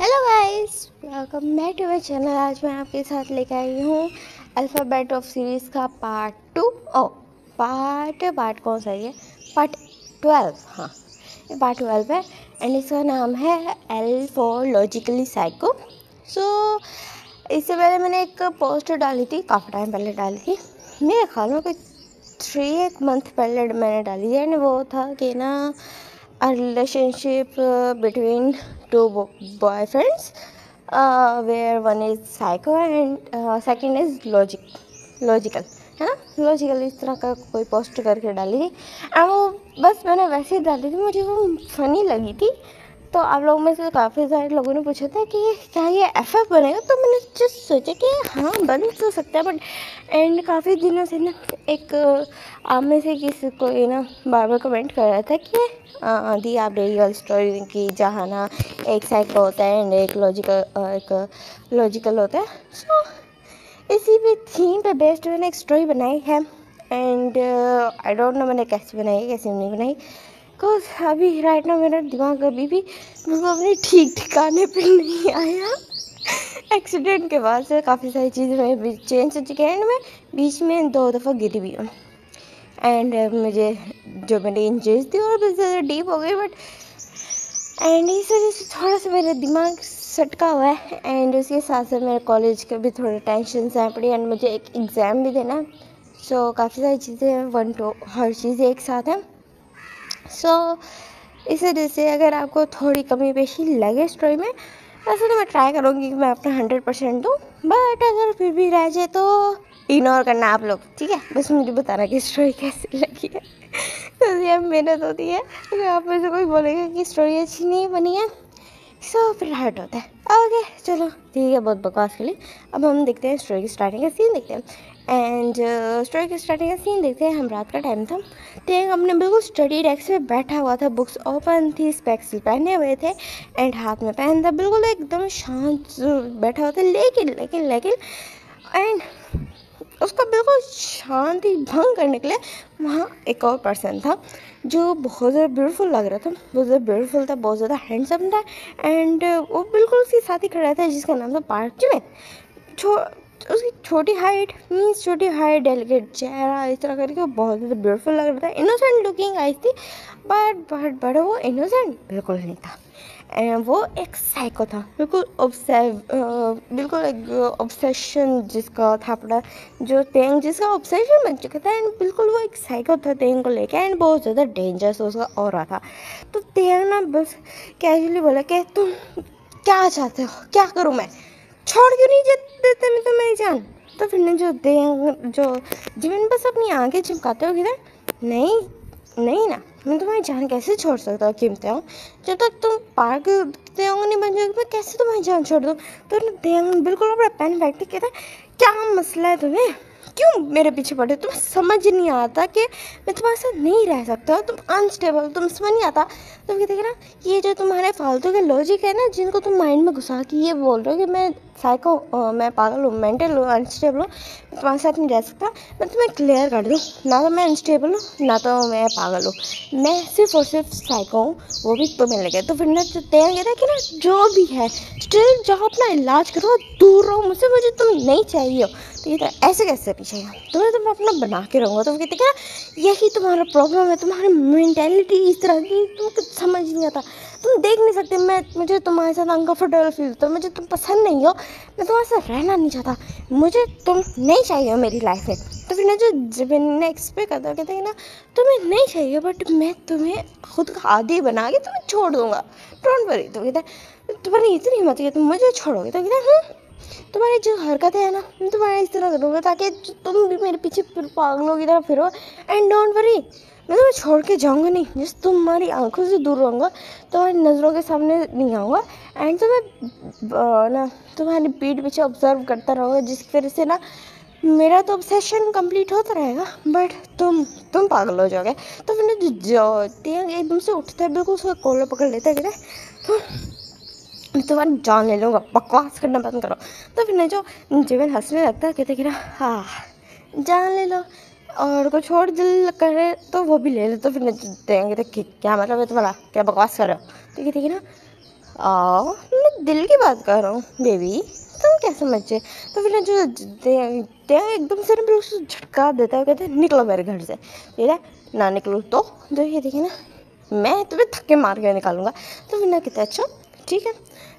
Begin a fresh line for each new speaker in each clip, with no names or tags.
Hello guys, welcome back to my channel. आज मैं आपके साथ लेकर आई हूँ अल्फ़ाबेट ऑफ सीरीज़ का पार्ट 2। पार्ट कौन सा है ये? पार्ट 12। हाँ, ये पार्ट 12 है एंड इसका नाम है एल फॉर लॉजिकली साइको। इससे पहले मैंने एक पोस्ट डाली थी, काफ़ी टाइम पहले डाली थी, मेरे ख्याल में कोई 3 मंथ पहले मैंने डाली है। एंड वो था कि ना a relationship between two boyfriends where one is psycho and second is logical, है ना। लॉजिकल इस तरह का कोई पोस्ट करके डाली थी और वो बस मैंने वैसे ही डाली थी, मुझे वो फनी लगी थी। तो आप लोगों में से काफ़ी सारे लोगों ने पूछा था कि क्या ये एफ बनेगा, तो मैंने जस्ट सोचा कि हाँ बन तो सकता है। बट एंड काफ़ी दिनों से ना एक आप में से किसी को ये ना बार बार कमेंट कर रहा था कि दी आप रियल स्टोरी की, जहाँ ना एक साइको होता है एंड एक लॉजिकल होता है। सो इसी भी थीम पे बेस्ड मैंने एक स्टोरी बनाई है एंड आई डोंट नो मैंने कैसे बनाई कैसे नहीं बनाई, बिकॉज अभी राइट ना मेरा दिमाग अभी भी बिल्कुल अपने ठीक ठिकाने पे नहीं आया। एक्सीडेंट के बाद से काफ़ी सारी चीज़ें मेरे चेंज हो चुकी हैं एंड मैं बीच में 2 दफ़ा गिरी भी हूँ एंड मुझे जो मेरी इंजरीज थी और भी ज़्यादा डीप हो गई। बट एंड इस वजह से थोड़ा सा मेरा दिमाग सटका हुआ है एंड उसके साथ साथ मेरे कॉलेज के भी थोड़े टेंशन आए पड़ी एंड मुझे एक एग्ज़ाम भी देना। सो काफ़ी सारी चीज़ें हर चीज़ एक साथ है। सो इस वजह से अगर आपको थोड़ी कमी पेशी लगे स्टोरी में, वैसे तो मैं ट्राई करूँगी कि मैं अपना 100% दूँ, बट अगर फिर भी रह जाए तो इग्नोर करना आप लोग, ठीक है। बस मुझे बताना कि स्टोरी कैसी लगी है। तो ये मेहनत होती है, अगर आप में से कोई बोलेगा कि स्टोरी अच्छी नहीं बनी है सो फिर हर्ट होता है। ओके चलो ठीक है, बहुत बकवास के लिए। अब हम देखते हैं स्टोरी की स्टार्टिंग का सीन देखते हैं एंड स्टोरी की स्टार्टिंग का सीन देखते हैं। हम रात का टाइम था, तेंग अपने बिल्कुल स्टडी डेस्क पे बैठा हुआ था, बुक्स ओपन थी, स्पेक्स पहने हुए थे एंड हाथ में पेन था, बिल्कुल एकदम शांत बैठा हुआ था। लेकिन लेकिन लेकिन एंड उसका बिल्कुल शांति भंग करने के लिए वहाँ एक और पर्सन था जो बहुत ज़्यादा ब्यूटीफुल लग रहा था, बहुत ज़्यादा ब्यूटीफुल था, बहुत ज़्यादा हैंडसम था एंड वो बिल्कुल उसके साथ ही खड़ा था जिसका नाम था पार्क जिमिन। उसकी छोटी हाइट डेलिकेट चेहरा इस तरह करके वो बहुत ज़्यादा ब्यूटीफुल लग रहा था, इनोसेंट लुकिंग आई थी। बट वो इनोसेंट बिल्कुल नहीं था एंड वो एक साइको था, बिल्कुल एक ऑब्सेशन जिसका था पड़ा, जो तेंग जिसका ऑब्सेशन बन चुका था एंड बिल्कुल वो एक साइको था तेंग को लेके एंड बहुत ज़्यादा डेंजरस उसका ऑरा था। तो तेंग ना बस कैजुअली बोला कि तुम क्या चाहते हो, क्या करूँ मैं, छोड़ क्यों नहीं देते मैं तो मेरी जान। तो फिर ने जो जिमिन बस अपनी आंखें चिमकाते हो किधर, नहीं नहीं ना, मैं तुम्हारी जान कैसे छोड़ सकता हूँ कीमते हूँ, जब तक तुम पार्क देंग नहीं बन जाओगे मैं कैसे तुम्हारी जान छोड़ दूँ। तो देंग बिल्कुल अपना पेन फेंकते कहता है क्या मसला है तुम्हें, क्यों मेरे पीछे पड़े, तुम्हें समझ नहीं आता कि मैं तुम्हारे साथ नहीं रह सकता, तुम अनस्टेबल, तुम समझ नहीं आता। तो कहते ना ये जो तुम्हारे फालतू के लॉजिक है ना जिनको तुम माइंड में घुसा के ये बोल रहे हो कि मैं मैं पागल हूँ, मेंटल हूँ, अनस्टेबल हूँ, मैं तुम्हारे साथ नहीं रह सकता। मैं तुम्हें क्लियर कर दूँ, ना तो मैं अनस्टेबल हूँ ना तो मैं पागल हूँ, मैं सिर्फ और सिर्फ साइको हूँ, वो भी तुम्हें लगे। तो फिर ना तैयार कहता है कि ना जो भी है स्टिल जाओ अपना इलाज करो, दूर रहो मुझसे, मुझे तुम नहीं चाहिए हो। तो ये ऐसे कैसे पीछे तुम्हें तुम अपना बना के रहूँगा। तो कहते क्या यही तुम्हारा प्रॉब्लम है, तुम्हारी मेंटेलिटी इस तरह की, तुम कुछ समझ नहीं आता, तुम देख नहीं सकते मुझे तुम्हारे साथ अनकम्फर्टेबल फील होता है, मुझे तुम पसंद नहीं हो, मैं तुम्हारे साथ रहना नहीं चाहता, मुझे तुम नहीं चाहिए मेरी लाइफ में। तो फिर ना जो जिमिन ने एक्सपेक्ट करता कहते हैं ना तुम्हें नहीं चाहिए बट मैं तुम्हें खुद का आदी बना के तुम्हें छोड़ दूंगा, डोंट वरी। तो कहता है तुम्हारी इतनी हिम्मत है तुम मुझे छोड़ोगे। तो कहता तुम्हारी जो हरकतें है ना मैं तुम्हारा इस तरह करूँगा ताकि तुम भी मेरे पीछे पागलों की तरह फिरो एंड डोंट वरी, मैं तुम्हें छोड़ के जाऊँगा नहीं, जिस तुम्हारी आंखों से दूर रहूँगा, तुम्हारी नज़रों के सामने नहीं आऊँगा एंड तुम्हें ना तुम्हारी पीठ पीछे ऑब्जर्व करता रहूँगा, जिसकी वजह से ना मेरा तो ऑब्सेशन कंप्लीट होता रहेगा बट तुम पागल हो जाओगे। तो फिर ना जो एकदम से उठता है, बिल्कुल उसका कॉलर पकड़ लेता है, तो मैं तुम्हारी जान ले लूँगा, बकवास करना बंद करो। तो फिर ना जो जीवन हंसने लगता है, कहते कि ना हाँ जान ले लो और कुछ और दिल करे तो वो भी ले लो। तो फिर ना देंगे तो क्या मतलब है तुम्हारा, क्या बकवास कर रहे हो। तो कहते कि ना मैं दिल की बात कर रहा हूँ बेबी, तुम क्या समझे। तो फिर जो एकदम से ना बिल्कुल उसको झटका देता है, कहते हैं निकलो मेरे घर से। ये ना निकलो तो ये देखिए ना, मैं तुम्हें धक्के मार के निकालूंगा। तो फिर ना कहते अच्छा ठीक है,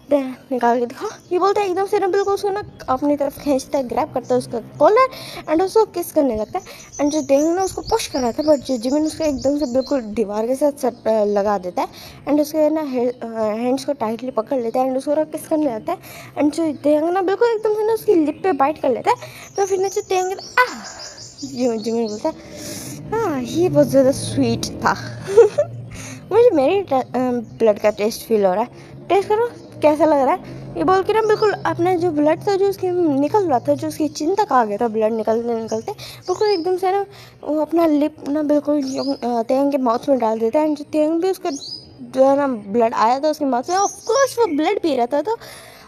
दे निकाल के दिखा। ये बोलता है एकदम से ना बिल्कुल उसको ना अपनी तरफ खींचता है, ग्रैब करता है उसका कॉलर एंड उसको किस करने लगता है। एंड जो देंग ना उसको पुश कर रहा था, बट जो जिमिन उसको एकदम से बिल्कुल दीवार के साथ सट लगा देता है एंड उसके ना हैंड्स को टाइटली पकड़ लेता है एंड उसको किस करने लगता है। एंड जो देंग ना बिल्कुल एकदम से ना उसकी लिप पे बाइट कर लेता है। तो फिर ना जो देंग जिमिन बोलता है हाँ ये बहुत ज़्यादा स्वीट था। मुझे मेरी ब्लड का टेस्ट फील हो रहा है, टेस्ट करो कैसा लग रहा है। ये बोल के ना बिल्कुल अपना जो ब्लड था जो उसके निकल रहा था, जो उसकी चिन तक आ गया था ब्लड निकलते निकलते, बिल्कुल एकदम से ना वो अपना लिप ना बिल्कुल तेंग के माउथ में डाल देता है। एंड जो तेंग भी उसका जो है ना ब्लड आया था उसके माउथ में, ऑफकोर्स वो ब्लड पी रहा था, तो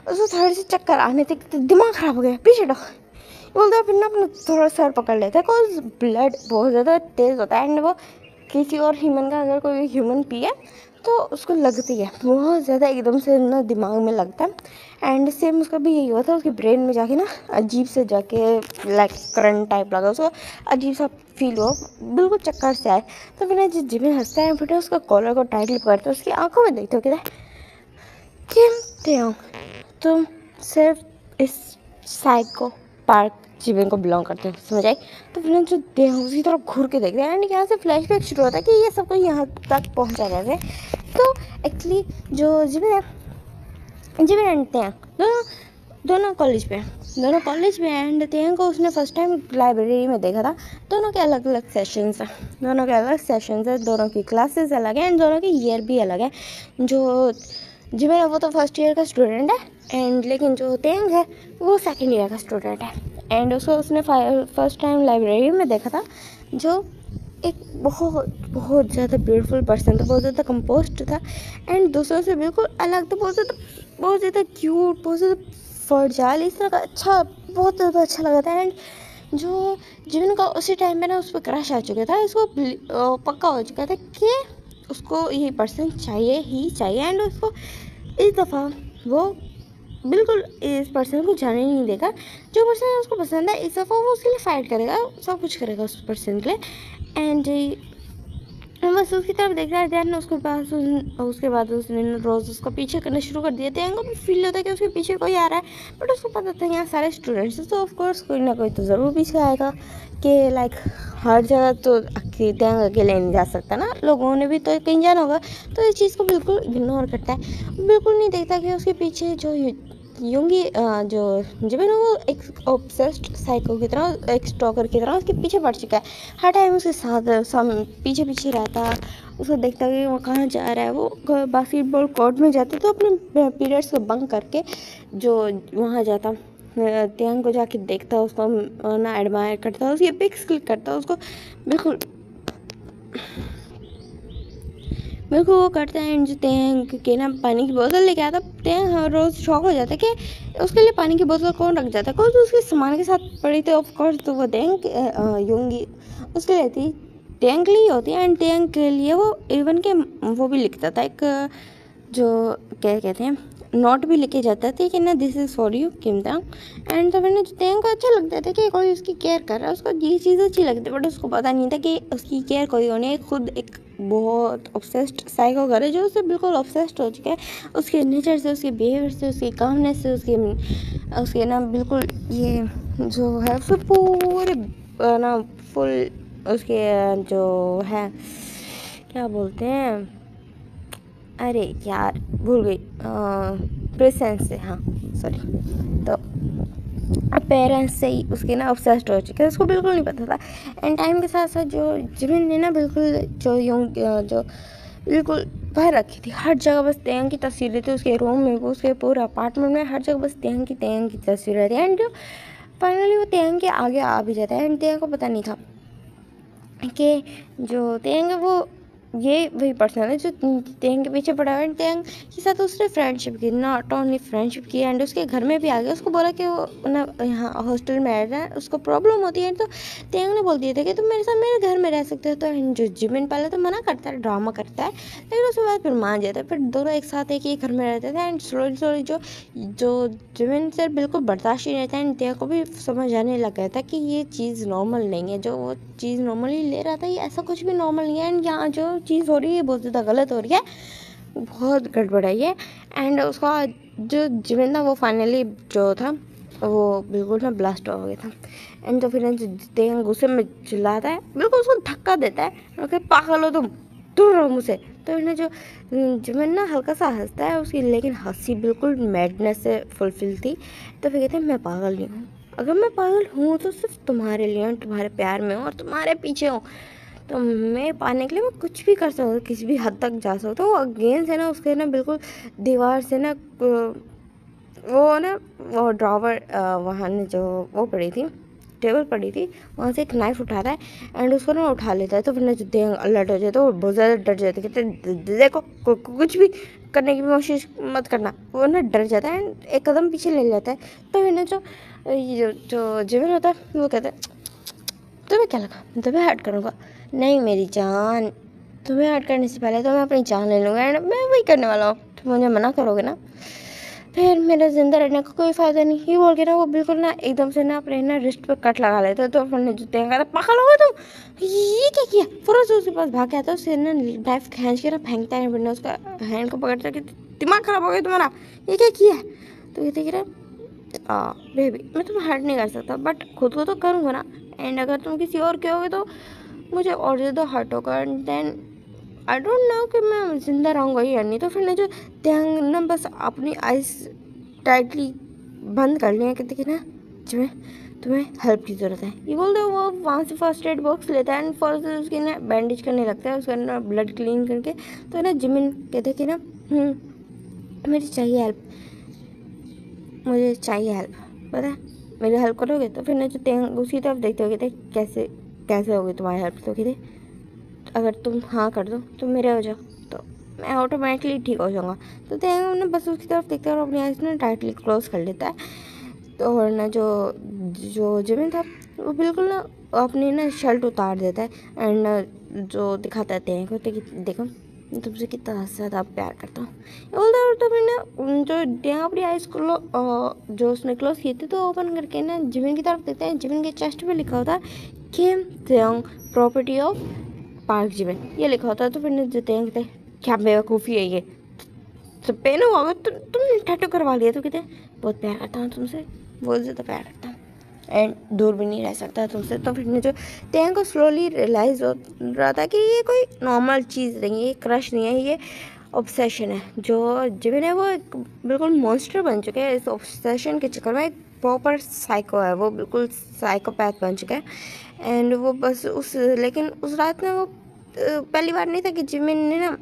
उसको थोड़ी सी चक्कर आने तक तो दिमाग ख़राब हो गया, पीछे डो बोलता है। फिर ना अपना थोड़ा सर पकड़ लेता है, बिकॉज ब्लड बहुत ज़्यादा तेज़ होता है एंड वो किसी और ह्यूमन का अगर कोई ह्यूमन पिए तो उसको लगती है बहुत ज़्यादा, एकदम से ना दिमाग में लगता है। एंड सेम उसका भी यही हुआ था, उसके ब्रेन में जाके ना अजीब से जाके लाइक करंट टाइप लगा, उसको अजीब सा फील हुआ, बिल्कुल चक्कर से आए। तो फिर जिस जिमिन हंसता है फिर उसका कॉलर को टाइटली पकड़ता है, उसकी आंखों में देखते हो कहते हो तुम सिर्फ इस साइको पार्क जिमिन को बिलोंग करते हो, समझ आई। तो फिर जो देह उसी तरफ घूर के देखते हैं एंड यहाँ से फ्लैशबैक शुरू होता है कि ये सबको यहाँ तक पहुँचा जाते हैं। तो एक्चुअली जो जिमिन एंड तेंग दोनों कॉलेज में एंड तेंग को उसने फर्स्ट टाइम लाइब्रेरी में देखा था। दोनों के अलग अलग सेशंस हैं, दोनों की क्लासेस अलग हैं एंड दोनों की ईयर भी अलग है। जो जिमिन है वो तो फर्स्ट ईयर का स्टूडेंट है एंड लेकिन जो तेंग है वो सेकेंड ईयर का स्टूडेंट है। एंड उसने फर्स्ट टाइम लाइब्रेरी में देखा था, जो एक बहुत ज़्यादा ब्यूटीफुल पर्सन था, बहुत ज़्यादा कंपोस्ट था एंड दूसरों से बिल्कुल अलग था, बहुत ज़्यादा क्यूट, बहुत ज़्यादा फर्जाल, इस तरह का अच्छा, बहुत ज़्यादा अच्छा लगा था। एंड जो जिमिन का उसी टाइम पे ना उस पर क्रश आ चुका था, इसको पक्का हो चुका था कि उसको ये पर्सन चाहिए ही चाहिए एंड उसको इस दफ़ा वो बिल्कुल इस पर्सन को जाने नहीं देगा। जो पर्सन उसको पसंद है इस दफ़ा वो उसके लिए फ़ाइट करेगा, सब कुछ करेगा उस पर्सन के लिए। एंड बस उसकी तरफ देख रहा है ध्यान, उसके बाद उसने रोज़ उसको पीछे करना शुरू कर दिया। तेंग को भी फील होता है कि उसके पीछे कोई आ रहा है, बट उसको पता था यहाँ सारे स्टूडेंट्स हैं, तो ऑफकोर्स कोई ना कोई तो ज़रूर पीछे आएगा कि लाइक हर जगह तो तेंग अकेले नहीं जा सकता ना, लोगों ने भी तो कहीं जाना होगा। तो इस चीज़ को बिल्कुल इग्नोर करता है, बिल्कुल नहीं देखता कि उसके पीछे जो यूंगी जो जिमिन वो एक ऑब्सेस्ड साइको की तरह, एक स्टॉकर की तरह उसके पीछे पड़ चुका है। हर टाइम उसके साथ पीछे पीछे रहता, उसको देखता कि वो कहाँ जा रहा है। वो बास्केटबॉल कोर्ट में जाते तो अपने पीरियड्स को बंक करके जो वहाँ जाता, तेंग को जाके देखता, उसको ना एडमायर करता, उसकी पिक्स क्लिक करता, उसको बिल्कुल वो करता है। एंड तेंग के ना पानी की बोतल लेके आता, तेंग हर रोज़ शौक हो जाता है कि उसके लिए पानी की बोतल कौन रख जाता है, कौन तो उसके सामान के साथ पड़ी थी ऑफकोर्स, तो वो तेंग यूंगी उसके लिए थी, तेंग के लिए होती है। एंड तेंग के लिए वो इवन के वो भी लिखता था, एक जो क्या कहते हैं नोट भी लिखे जाता था कि ना this is for you Kim Thang. And तो मैंने तेंग को अच्छा लगता था कि कोई उसकी केयर कर रहा है, उसको ये चीज़ अच्छी लगती, बट उसको पता नहीं था कि उसकी केयर कोई होने खुद एक बहुत ऑब्सेस्ड साइको घर है, जो उससे बिल्कुल ऑब्सेस्ड हो चुका है, उसके नेचर से, उसके बिहेवियर से, उसकी कामनेस से, उसके ना बिल्कुल ये जो है उसके पूरे ना फुल उसके जो है क्या बोलते हैं, अरे यार भूल गई, प्रेजेंस से, हाँ सॉरी, तो पेरेंट्स से ही उसके ना ऑब्सेस्ड हो चुके, उसको बिल्कुल नहीं पता था। एंड टाइम के साथ साथ जो जिमिन ने ना बिल्कुल जो बिल्कुल भर रखी थी, हर जगह बस तेंग की तस्वीरें थी, उसके रूम में, उसके पूरे अपार्टमेंट में हर जगह बस तेंग की तस्वीरें थी। एंड जो फाइनली वो तेंग के आगे आ भी जाता है एंड तेंग को पता नहीं था कि जो तेंग है वो ये वही पर्सन है जो तेंग के पीछे पड़ा हुआ है। तेंग के साथ उसने फ्रेंडशिप की, नॉट ओनली फ्रेंडशिप की, एंड उसके घर में भी आ गया। उसको बोला कि वो ना यहाँ हॉस्टल में रह रहा है, उसको प्रॉब्लम होती है। तो तेंग ने बोल दिया था कि तुम मेरे साथ मेरे घर में रह सकते हो। तो जो जिमिन पहले तो मना करता है, ड्रामा करता है, लेकिन उसके बाद फिर मान जाता है। फिर दोनों एक साथ एक ही घर में रहते थे, एंड स्लोली स्लोली जो जो जिमिन से बिल्कुल बर्दाश्त नहीं रहता है, एंड तेंग को भी समझ आने लग गया था कि ये चीज़ नॉर्मल नहीं है। जो वो चीज़ नॉर्मली ले रहा था, ये ऐसा कुछ भी नॉर्मल नहीं है, एंड यहाँ जो चीज़ हो रही है बहुत ज़्यादा गलत हो रही है, बहुत गड़बड़ाई है। एंड उसका जो जिमिन था वो फाइनली जो था वो बिल्कुल ना ब्लास्ट हो गया था। एंड तो फिर तेंग गुस्से में चिल्लाता है, बिल्कुल उसको धक्का देता है, ओके पागल हो तुम, दूर रहो मुझसे। तो इन्हें जो जिमिन ना हल्का सा हंसता है उसकी, लेकिन हंसी बिल्कुल मैडनेस से फुलफिल थी। तो फिर कहते हैं मैं पागल नहीं हूँ, अगर मैं पागल हूँ तो सिर्फ तुम्हारे लिए हूँ, तुम्हारे प्यार में हूँ और तुम्हारे पीछे हूँ। तो मैं पाने के लिए मैं कुछ भी कर सकता हूँ, किसी भी हद तक जा सकता हूँ। अगेंस्ट है ना उसके ना बिल्कुल दीवार से ना वो ना वो ड्रॉवर वहाँ ने जो वो पड़ी थी, टेबल पड़ी थी, वहाँ से एक नाइफ उठाता है एंड उसको ना उठा लेता है। तो फिर ना जो देंग अलर्ट हो जाए तो वो बहुत ज़्यादा डर जाते, कहते देखो कुछ भी करने की कोशिश मत करना। वो ना डर जाता है एंड एक कदम पीछे ले जाता है। तो फिर ना जो जिमिन होता है वो कहता है तुम्हें क्या लगा मैं तुम्हें हर्ट करूँगा? नहीं मेरी जान, तुम्हें हर्ट करने से पहले तो मैं अपनी जान ले लूँगा, एंड मैं वही करने वाला हूँ। तुम मुझे मना करोगे ना, फिर मेरा जिंदा रहने का कोई फ़ायदा नहीं। ये बोल के ना वो बिल्कुल ना एकदम से ना अपने ना रिस्ट पे कट लगा लेते। तो फिर जूते का पागल हो गए तुम, ये क्या किया? फिर उसके पास भाग के आता है, उससे ना नाइफ खींच के ना फेंकता है, फिर उसका हैंड को पकड़ता है कि दिमाग खराब हो गया तुम्हारा, ये क्या किया? तो कहते कि बेबी मैं तुम्हें हर्ट नहीं कर सकता, बट खुद को तो करूँगा ना, एंड अगर तुम किसी और के होगे तो मुझे और ज़्यादा हर्ट होगा, and then I don't know कि मैं ज़िंदा रहूँगा या नहीं। तो फिर ना जो त्यांग ना बस अपनी आइज़ टाइटली बंद कर लिया, कहते कि ना तुम्हें हेल्प की ज़रूरत है। ये बोलते वो वहाँ से फर्स्ट एड बॉक्स लेता है एंड फर्स्ट उसकी ना बैंडेज करने लगता है, उसका ना ब्लड क्लीन करके। तो ना जिमिन कहते कि ना मुझे चाहिए हेल्प, मुझे चाहिए हेल्प, पता है मेरी हेल्प करोगे? तो फिर ना जो त्यांग उसकी तरफ देखते हो, कहते कैसे कैसे होगी तुम्हारी हेल्प? तो कहते अगर तुम हाँ कर दो, तुम मेरे हो जाओ तो मैं ऑटोमेटिकली ठीक हो जाऊँगा। तो त्यांग ना बस उसकी तरफ देखते हैं और अपनी आइज़ ना टाइटली क्लोज कर लेता है। तो और ना जो जो जिमिन था वो बिल्कुल ना अपनी ना शर्ट उतार देता है एंड ना जो दिखाता है त्यांग को, देखो मैं तुमसे कितना ज़्यादा प्यार करता हूँ। बोलता है तो फिर ना जो त्यांग अपनी आइज़ को जो उसने क्लोज की थी तो ओपन करके ना जिमिन की तरफ देखते हैं। जिमिन के चेस्ट पे लिखा होता है कि त्यांग प्रॉपर्टी ऑफ पार्क जिमिन, ये लिखा होता है। तो फिर जो कहते क्या बेवकूफ़ी है ये, तो पेन हुआ होगा तो तुमने टैटू करवा लिया। तो कहते बहुत प्यार करता हूँ तुमसे, बहुत ज़्यादा प्यार करता हूँ एंड दूर भी नहीं रह सकता तुमसे। तो फिर जो त्यांग को स्लोली रियलाइज़ हो रहा था कि ये कोई नॉर्मल चीज़ नहीं है, ये क्रश नहीं है, ये ऑब्सेशन है। जो जिमिन है वो एक बिल्कुल मॉन्स्टर बन चुके हैं इस ऑब्सेशन के चक्कर में, एक प्रॉपर साइको है, वो बिल्कुल साइकोपैथ बन चुका है। एंड वो बस लेकिन उस रात में वो पहली बार नहीं था कि जिमिन ने ना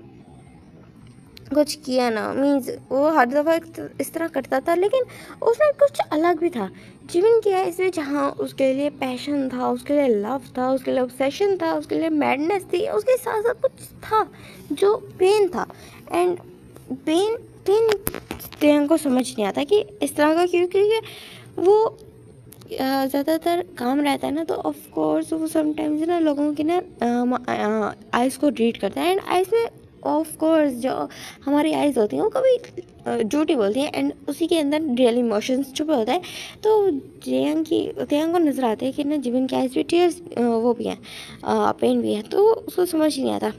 कुछ किया ना, मीन्स वो हर दफ़ा इस तरह करता था, लेकिन उसमें कुछ अलग भी था। जिमिन किया इसमें जहाँ उसके लिए पैशन था, उसके लिए लव था, उसके लिए ऑब्सेशन था, उसके लिए मैडनेस थी, उसके साथ साथ कुछ था जो पेन था। एंड पेन पेन तेंग को समझ नहीं आता कि इस तरह का, क्योंकि वो ज़्यादातर काम रहता है ना, तो ऑफ कोर्स वो समटाइम्स ना लोगों की ना आइज़ को रीड करता है। एंड आइज़ में ऑफ कोर्स जो हमारी आइज़ होती हैं वो कभी झूठी बोलती हैं, एंड उसी के अंदर रियल इमोशंस छुपे होते हैं। तो तेंग को नज़र आता है कि ना जिमिन की आइज़ भी टीयर्स वो भी हैं, पेन भी है। तो उसको समझ ही नहीं आता,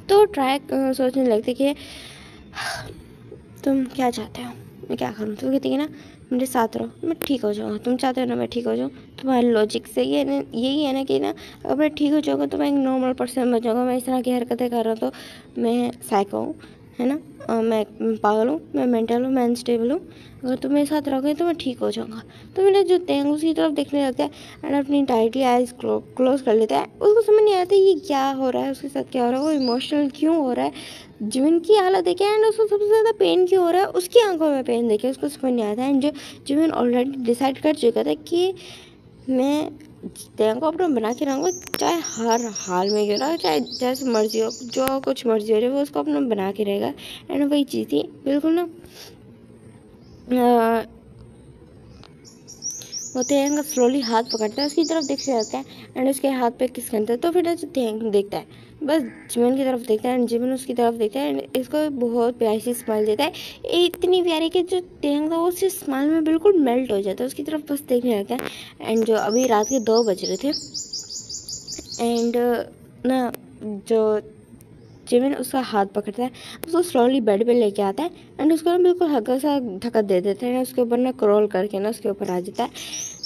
तो ट्रैक सोचने लगते कि तुम क्या चाहते हो, मैं क्या करूँ? तो कहती है ना मेरे साथ रहो, मैं ठीक हो जाऊँगा। तुम चाहते हो ना मैं ठीक हो जाऊँ, तुम्हारे लॉजिक से ये यही है ना कि ना अगर मैं ठीक हो जाऊँगा तो मैं एक नॉर्मल पर्सन बन जाऊँगा। मैं इस तरह की हरकतें कर रहा हूँ तो मैं साइको हूँ, है ना, मैं पागल हूँ, मैं मेंटल हूँ, मैं अनस्टेबल हूँ। अगर तुम मेरे साथ रहोगे तो मैं ठीक हो जाऊँगा। तो मैंने जो तेंग उसी तरफ देखने लगता है एंड अपनी टाइटली आइज क्लोज कर लेता है। उसको समझ नहीं आता ये क्या हो रहा है, उसके साथ क्या हो रहा है, वो इमोशनल क्यों हो रहा है, जिमिन की हालत देखे एंड उसको सबसे ज़्यादा पेन क्यों हो रहा है, उसकी आंखों में पेन देखे उसको समझ नहीं आता है। एंड जो जिमिन ऑलरेडी डिसाइड कर चुका था कि मैं तेंग को अपना बना के रहूँगा, चाहे हर हाल में क्यों ना, चाहे जैसे मर्जी हो, जो कुछ मर्जी हो रही है वो उसको अपना बना के रहेगा। एंड वही चीज़ थी बिल्कुल ना, वो तेंग स्लोली हाथ पकड़ता है, उसकी तरफ देखते रहता है एंड उसके हाथ पे किस करता है। तो फिर जो तेंग देखता है, बस जिमिन की तरफ देखता है एंड जिमिन उसकी तरफ देखता है एंड इसको बहुत प्यारी सी स्माइल देता है, इतनी प्यारी कि जो तेंग था वो उस स्माइल में बिल्कुल मेल्ट हो जाता है, उसकी तरफ बस देखने लगता है। एंड जो अभी रात के 2 बज रहे थे एंड ना, जो जिमिन उसका हाथ पकड़ता है, उसको स्लोली बेड पे लेके आता है एंड उसको ना बिल्कुल हल्का सा धक्का दे देता है, उसके ऊपर ना क्रॉल करके ना उसके ऊपर आ जाता है,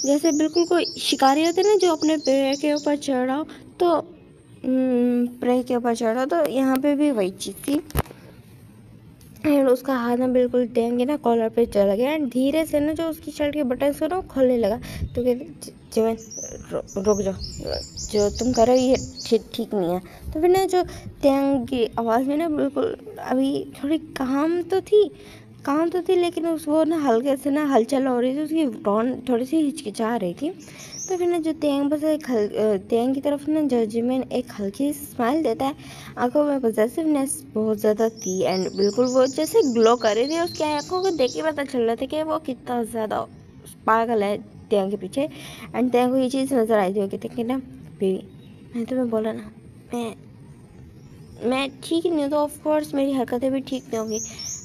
जैसे बिल्कुल कोई शिकारी होते हैं ना जो अपने प्रे के ऊपर चढ़ रहा हो, तो प्रे के ऊपर चढ़ रहा हो, तो यहाँ पे भी वही चीज़ थी। एंड उसका हाथ ना बिल्कुल देंगे ना कॉलर पे चला गया एंड धीरे से ना जो उसकी शर्ट के बटन को ना खोलने लगा। तो कहते जिमिन रुक जाओ, जो तुम कर रहे हो ये ठीक नहीं है। तो फिर ना जो तेंग की आवाज़ में ना बिल्कुल अभी थोड़ी काम तो थी लेकिन वो ना हल्के से ना हलचल हो रही थी, उसकी टोन थोड़ी सी हिचकिचा रही थी। तो फिर ना जो तेंग बस तेंग की तरफ ना जो जिमिन एक हल्की स्माइल देता है, आंखों में पॉजिटिवनेस बहुत ज़्यादा थी एंड बिल्कुल वो जैसे ग्लो कर रही थी, उसकी आंखों को देख के पता चल रहा था कि वो कितना ज़्यादा पागल है तेंग के पीछे। एंड तेंग को ये चीज़ नज़र आई थी कि ना बेबी, मैं तुम्हें बोला ना, मैं ठीक नहीं हूँ तो ऑफकोर्स मेरी हरकतें भी ठीक नहीं होंगी,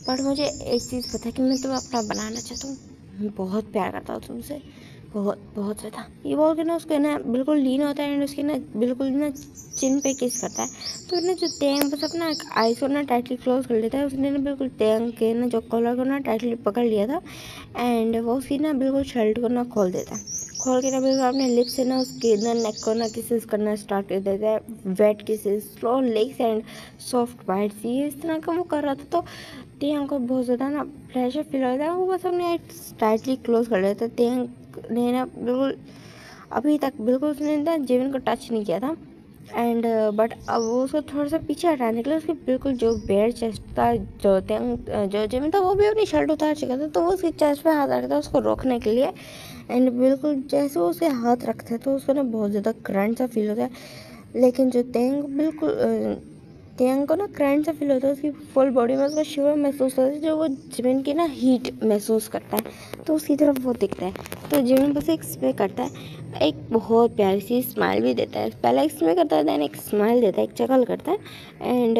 बट मुझे एक चीज़ पता है कि मैं तुम्हें अपना बनाना चाहता हूँ, मैं बहुत प्यार करता हूँ तुमसे, बहुत बहुत ज़्यादा। ये बोल के ना उसको ना बिल्कुल लीन होता है एंड उसके ना बिल्कुल ना चिन पे किस करता है। तो ना जो तेंग बस अपना आइस को ना टाइटली क्लोज कर लेता है, उसने ना बिल्कुल तेंग के ना जो कॉलर को ना टाइटली पकड़ लिया था एंड वो उसकी ना बिल्कुल शर्ट को ना खोल देता है, खोल के ना बिल्कुल अपने लिप्स से ना उसके ना नेक को ना किसेस करना स्टार्ट कर देता है, wet kisses, slow legs and soft bites, ये इस तरह का वो कर रहा था। तो तेंग को बहुत ज़्यादा ना प्रेशर फील होता है, वो बस अपने टाइटली क्लोज कर लेता है। तेंग ने ना बिल्कुल अभी तक बिल्कुल उसने ना जिमिन को टच नहीं किया था एंड बट अब वो उसको थोड़ा सा पीछे हटाने के लिए उसके बिल्कुल जो बेयर चेस्ट था, जो जिमिन था वो भी अपनी शर्ट उतार चुका था, तो वो उसकी चेस्ट पे हाथ रखता था उसको रोकने के लिए। एंड बिल्कुल जैसे वो उसके हाथ रखता है तो उसको ना बहुत ज़्यादा करंट सा फील होता है, लेकिन जो तेंग को ना करंट सा फील होता है, उसकी फुल बॉडी में उसका शिवर महसूस होता है, जो वो जिमिन की ना हीट महसूस करता है, तो उसकी तरफ वो दिखता है। तो जिमिन बस एक स्प्रे करता है, एक बहुत प्यारी सी स्माइल भी देता है, पहले एक स्प्रे करता है देन एक स्माइल देता है, एक चकल करता है एंड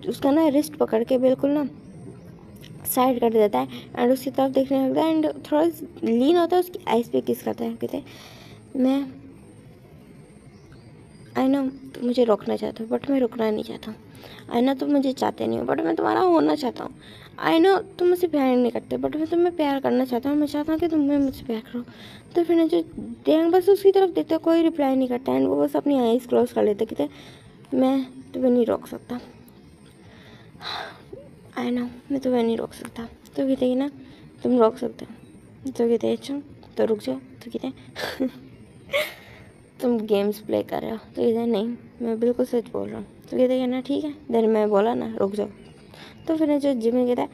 उसका ना रिस्ट पकड़ के बिल्कुल ना साइड कर देता है एंड उसकी तरफ देखने लगता है एंड थोड़ा लीन होता है, उसकी आइस पे किस करता है, कहते मैं आई नो तुम मुझे रोकना चाहते हो बट मैं रुकना नहीं चाहता हूँ, आई नो तुम मुझे चाहते नहीं हो बट मैं तुम्हारा होना चाहता हूँ, आई नो तुम मुझसे प्यार नहीं करते बट मैं तुम्हें प्यार करना चाहता हूँ, मैं चाहता हूँ कि तुम मुझसे प्यार करो। तो फिर जो तेंग बस उसकी तरफ देखता है, कोई रिप्लाई नहीं करता एंड वो बस अपनी आईज क्लोज कर लेता, कहते मैं तुम्हें नहीं रोक सकता, आई नो मैं तुम्हें नहीं रोक सकता। तो कहते ना तुम रोक सकते हो, तो कहते अच्छा तो रुक जाओ, तो कहते तुम गेम्स प्ले कर रहे हो, तो कहते नहीं मैं बिल्कुल सच बोल रहा हूँ, तो कहते ना ठीक है देन मैं बोला ना रुक जाओ। तो फिर जो जिमिन कहता है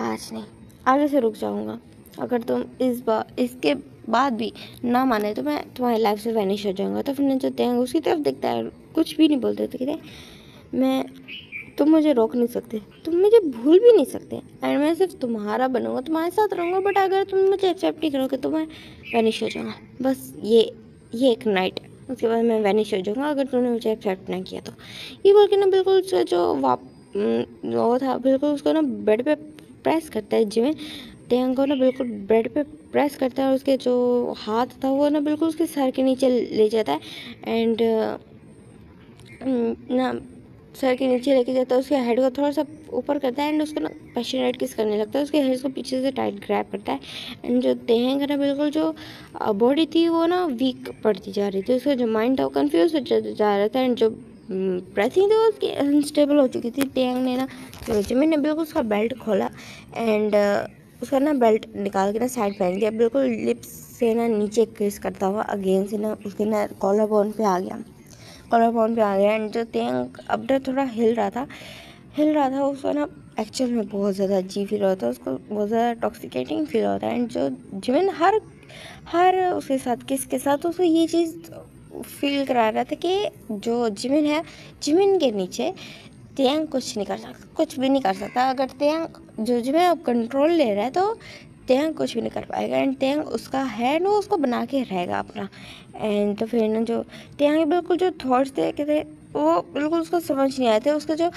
आज नहीं आगे से रुक जाऊँगा, अगर तुम इसके बाद भी ना माने तो मैं तुम्हारी लाइफ से वैनिश हो जाऊँगा। तो फिर जो तेंग उसकी तरफ देखता है, कुछ भी नहीं बोलते, तो कहते तुम मुझे रोक नहीं सकते, तुम मुझे भूल भी नहीं सकते एंड मैं सिर्फ तुम्हारा बनूंगा, तुम्हारे साथ रहूँगा, बट अगर तुम मुझे एक्सेप्ट नहीं करोगे तो मैं वैनिश हो जाऊँगा, बस ये एक नाइट, उसके बाद मैं वैनिश हो जाऊँगा अगर तुमने मुझे एक्सेप्ट ना किया तो। ये बोल के ना बिल्कुल जो वो था बिल्कुल उसको ना बेड पे प्रेस करता है जिमिन, तेंग को ना बिल्कुल बेड पे प्रेस करता है और उसके जो हाथ था वो ना बिल्कुल उसके सर के नीचे ले जाता है एंड ना सर के नीचे लेके जाता है, उसके हेड को थोड़ा सा ऊपर करता है एंड उसको ना पैशनेट किस करने लगता है, उसके हेड को पीछे से टाइट ग्रैब करता है एंड जो तेंग है ना बिल्कुल जो बॉडी थी वो ना वीक पड़ती जा रही थी, उसका जो माइंड था वो कन्फ्यूज हो जा रहा था एंड जो ब्रेथिंग थी वो उसकी अनस्टेबल हो चुकी थी। तेंग ने ना जिमिन ने बिल्कुल उसका बेल्ट खोला एंड उसका ना बेल्ट निकाल के ना साइड पहन दिया, बिल्कुल लिप्स से ना नीचे किस करता हुआ अगेन से ना उसके ना कॉलर बोन पे आ गया एंड जो तेंग अब तक थोड़ा हिल रहा था उसको ना एक्चुअल में बहुत ज़्यादा अजीब फील होता है, उसको बहुत ज़्यादा टॉक्सिकेटिंग फील होता है एंड जो जिमिन हर उसके साथ किसके साथ उसको ये चीज़ फील करा रहा था कि जो जिमिन है, जिमिन के नीचे तेंग कुछ नहीं कर सकता, कुछ भी नहीं कर सकता। अगर तेंग जो जिमिन अब कंट्रोल ले रहा है तो तेंग कुछ भी नहीं कर पाएगा। एंड तेंग उसका है वो उसको बना के रहेगा अपना। एंड तो फिर ना जो तेंग बिल्कुल जो थॉट्स थे कहते वो बिल्कुल उसको समझ नहीं आए थे। उसका जो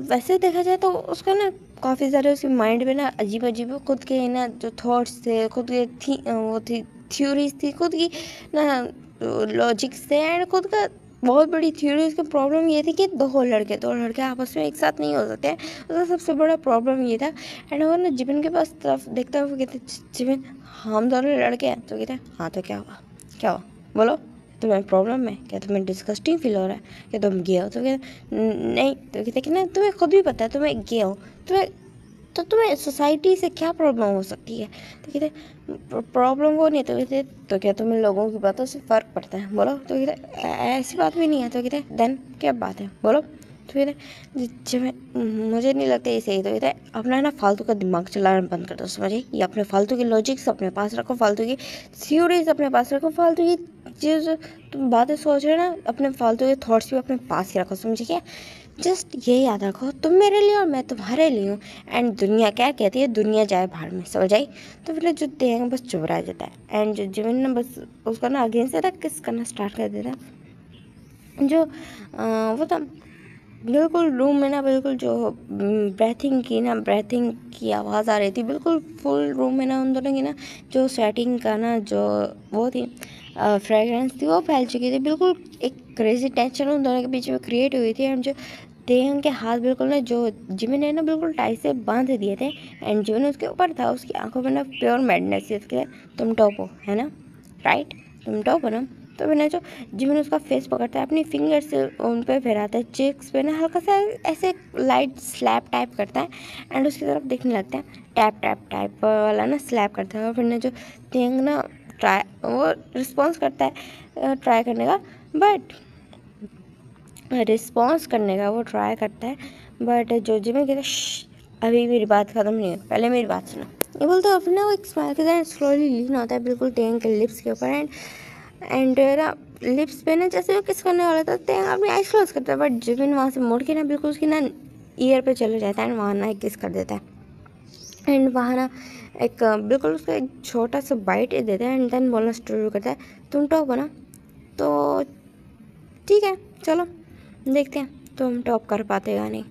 वैसे देखा जाए तो उसका ना काफ़ी सारे उसके माइंड में ना अजीब अजीब खुद के ना जो थॉट्स थे, खुद के वो थी थ्योरीज थी, खुद की ना लॉजिक्स थे। एंड खुद का बहुत बड़ी थ्योरी की प्रॉब्लम ये थी कि दो लड़के आपस में एक साथ नहीं हो सकते हैं। उसका सबसे बड़ा प्रॉब्लम ये था। एंड वो ना जिमिन के पास तरफ देखता हुआ कहते, जिमिन हम दोनों लड़के हैं। तो कहते हैं हाँ तो क्या हुआ, क्या हुआ बोलो, तुम्हें प्रॉब्लम है क्या, तुम्हें डिस्गस्टिंग फील हो रहा है क्या, तुम गे हो? तो कहते नहीं। तो कहते कि ना तुम्हें खुद भी पता है तुम्हें गे हो, तुम्हें सोसाइटी से क्या प्रॉब्लम हो सकती है? तो कहते प्रॉब्लम वो नहीं है। तो कहते तो क्या तुम्हें लोगों की बातों से फ़र्क पड़ता है? बोलो। तो कहते ऐसी बात भी नहीं है। तो कहते देन क्या बात है बोलो। तो कहते जब मुझे नहीं लगता ये सही। तो कहते अपना ना फालतू का दिमाग चलाना बंद कर दो, समझे? ये अपने फालतू की लॉजिक्स अपने पास रखो, फालतू की थ्योरीज अपने पास रखो, फालतू की चीज़ तुम बातें सोच रहे हो ना, अपने फालतू के थॉट्स भी अपने पास ही रखो, समझे क्या? जस्ट ये याद रखो तुम मेरे लिए और मैं तुम्हारे लिए हूँ। एंड दुनिया क्या कहती है, दुनिया जाए भाड़ में, समझ आई? तो फिर जो देंगे बस चुप रह जाता है। एंड जो जिमिन ना बस उसका ना अगेंस्ट से ना किस करना स्टार्ट कर देता है। जो वो था बिल्कुल रूम में ना, बिल्कुल जो ब्रेथिंग की आवाज़ आ रही थी बिल्कुल फुल रूम में ना। उन दोनों की ना जो स्वेटिंग का ना जो वो थी फ्रेगरेंस थी वो फैल चुकी थी। बिल्कुल एक क्रेजी टेंशन उन दोनों के बीच में क्रिएट हुई थी। एंड जो तेहंग के हाथ बिल्कुल ना जो जिमिन ने ना बिल्कुल टाइट से बांध दिए थे। एंड जिमिन उसके ऊपर था, उसकी आंखों में ना प्योर मैडनेस थी। उसके तुम टॉप हो है ना, राइट, तुम टॉप हो ना। तो मैंने जो जिमिन उसका फेस पकड़ता है, अपनी फिंगर से उन पे फिराता है, चेक्स पे ना हल्का सा ऐसे लाइट स्लैप टाइप करता है। एंड उसकी तरफ देखने लगता है, टैप टैप टाइप वाला ना स्लैप करता है। और फिर ना जो तेहंग ना ट्राई वो रिस्पॉन्स करता है ट्राई करने का, बट रिस्पॉन्स करने का वो ट्राई करता है। बट जो जिमिन कहता है अभी मेरी बात ख़त्म नहीं है, पहले मेरी बात सुनो, ये बोलते हैं। फिर ना वो एक स्माइल के साथ स्लोली लीन होता है बिल्कुल तेंग के लिप्स के ऊपर। एंड ना लिप्स पे ना जैसे वो किस करने वाला था, तेंग अपनी आइज क्लोज करता है। बट जिमिन वहाँ से मुड़ के ना बिल्कुल उसकी ना ईयर पे चले जाता है। एंड वहाँ ना एक किस कर देता है। एंड वहाँ ना एक बिल्कुल उसका एक छोटा सा बाइट देता है। एंड देन बोलना शुरू करता है, तुम टॉप हो ना, तो ठीक है चलो देखते हैं तुम टॉप कर पाते या नहीं,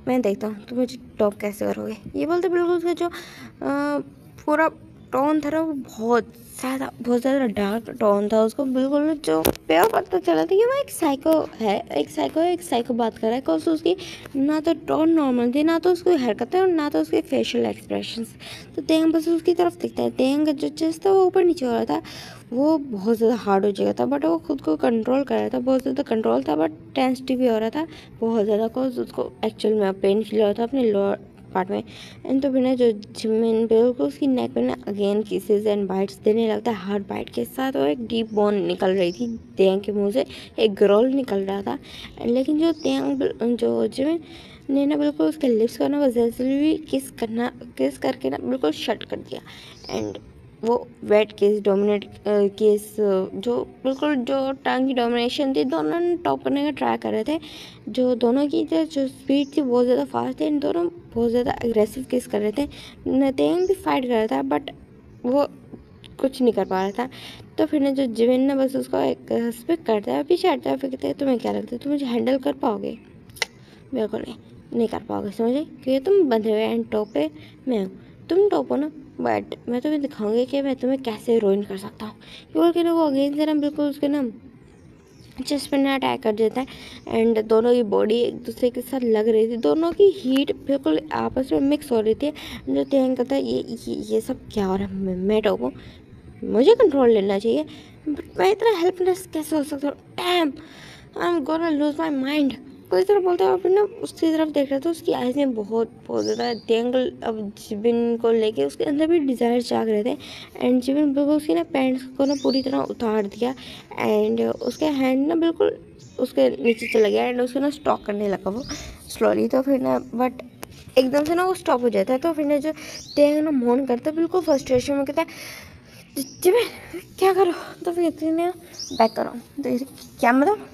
मैं देखता हूँ तुम मुझे टॉप कैसे करोगे। ये बोलते बिल्कुल उसका जो पूरा टोन था ना वो बहुत ज़्यादा डार्क टोन था। उसको बिल्कुल जो प्योर पता चला था कि वो एक साइको बात कर रहा है। बिकॉज उसकी ना तो टोन नॉर्मल थी, ना तो उसकी हरकतें और ना तो उसके फेशियल एक्सप्रेशंस। तो तेंग बस उसकी तरफ दिखता है। तेंग जो चेस्ट था वो ऊपर नीचे हो रहा था, वो बहुत ज़्यादा हार्ड हो चुका था। बट वो खुद को कंट्रोल कर रहा था, बहुत ज़्यादा कंट्रोल था। बट टेंसिटी भी हो रहा था बहुत ज़्यादा, बिकॉज उसको एक्चुअल में पेन फील हो रहा था अपने लोअर पार्ट में। एंड तो बिना जो जिमिन बिल्कुल उसकी नेक पे ना अगेन किसेस एंड बाइट्स देने लगता है, हार्ड बाइट के साथ। और एक डीप बोन निकल रही थी तेंग के मुंह से, एक ग्रोल निकल रहा था। लेकिन जो तेंग जो जिमिन ने ना बिल्कुल उसके लिप्स को ना भी किस करके ना बिल्कुल शट कर दिया। एंड वो वेट केस डोमिनेट केस जो बिल्कुल जो टंग की डोमिनेशन थी, दोनों ने टॉप करने का ट्राई कर रहे थे। जो दोनों की जो स्पीड थी बहुत ज़्यादा फास्ट थी। इन दोनों बहुत ज़्यादा एग्रेसिव केस कर रहे थे। नतेंग भी फाइट कर रहा था बट वो कुछ नहीं कर पा रहा था। तो फिर ना जो जिमिन ने बस उसको एक स्पिक करता है, पीछे हटता है, फिर कहते हैं तुम्हें क्या लगता है तुम मुझे हैंडल कर पाओगे? बिल्कुल नहीं कर पाओगे, समझे? क्योंकि तुम बंधे हुए एंड टॉप पे मैं हूँ, तुम टॉप हो ना, बट मैं तुम्हें दिखाऊंगी कि मैं तुम्हें कैसे रोइन कर सकता हूँ। बोल के ना वो अगेन से ना बिल्कुल उसके ना चेस्ट पे ना अटैक कर देता है। एंड दोनों की बॉडी एक दूसरे के साथ लग रही थी, दोनों की हीट बिल्कुल आपस में मिक्स हो रही थी। जो तेंग कहता है ये सब क्या हो रहा है, मैं टॉप हूँ, मुझे कंट्रोल लेना चाहिए, बट मैं इतना हेल्पलेस कैसे हो सकता हूँ? Dam, I am gonna lose my mind. तो इस तरह बोलते हुए फिर ना उसकी तरफ देख रहा था, उसकी आइज में बहुत ज़्यादा तेंग अब जिबिन को लेके उसके अंदर भी डिज़ायर जाग रहे थे। एंड जिबिन बिल्कुल उसकी ना पैंट्स को ना पूरी तरह उतार दिया। एंड उसके हैंड ना बिल्कुल उसके नीचे चला गया। एंड उसको ना स्टॉक करने लगा वो स्लोली। तो फिर ना बट एकदम से ना वो स्टॉप हो जाता है। तो फिर ना जो तेंग ना मोन करता है बिल्कुल फ्रस्ट्रेशन में, कहता है जिमी क्या करो, तो फिर कहती है बैक करो। तो ये क्या मतलब,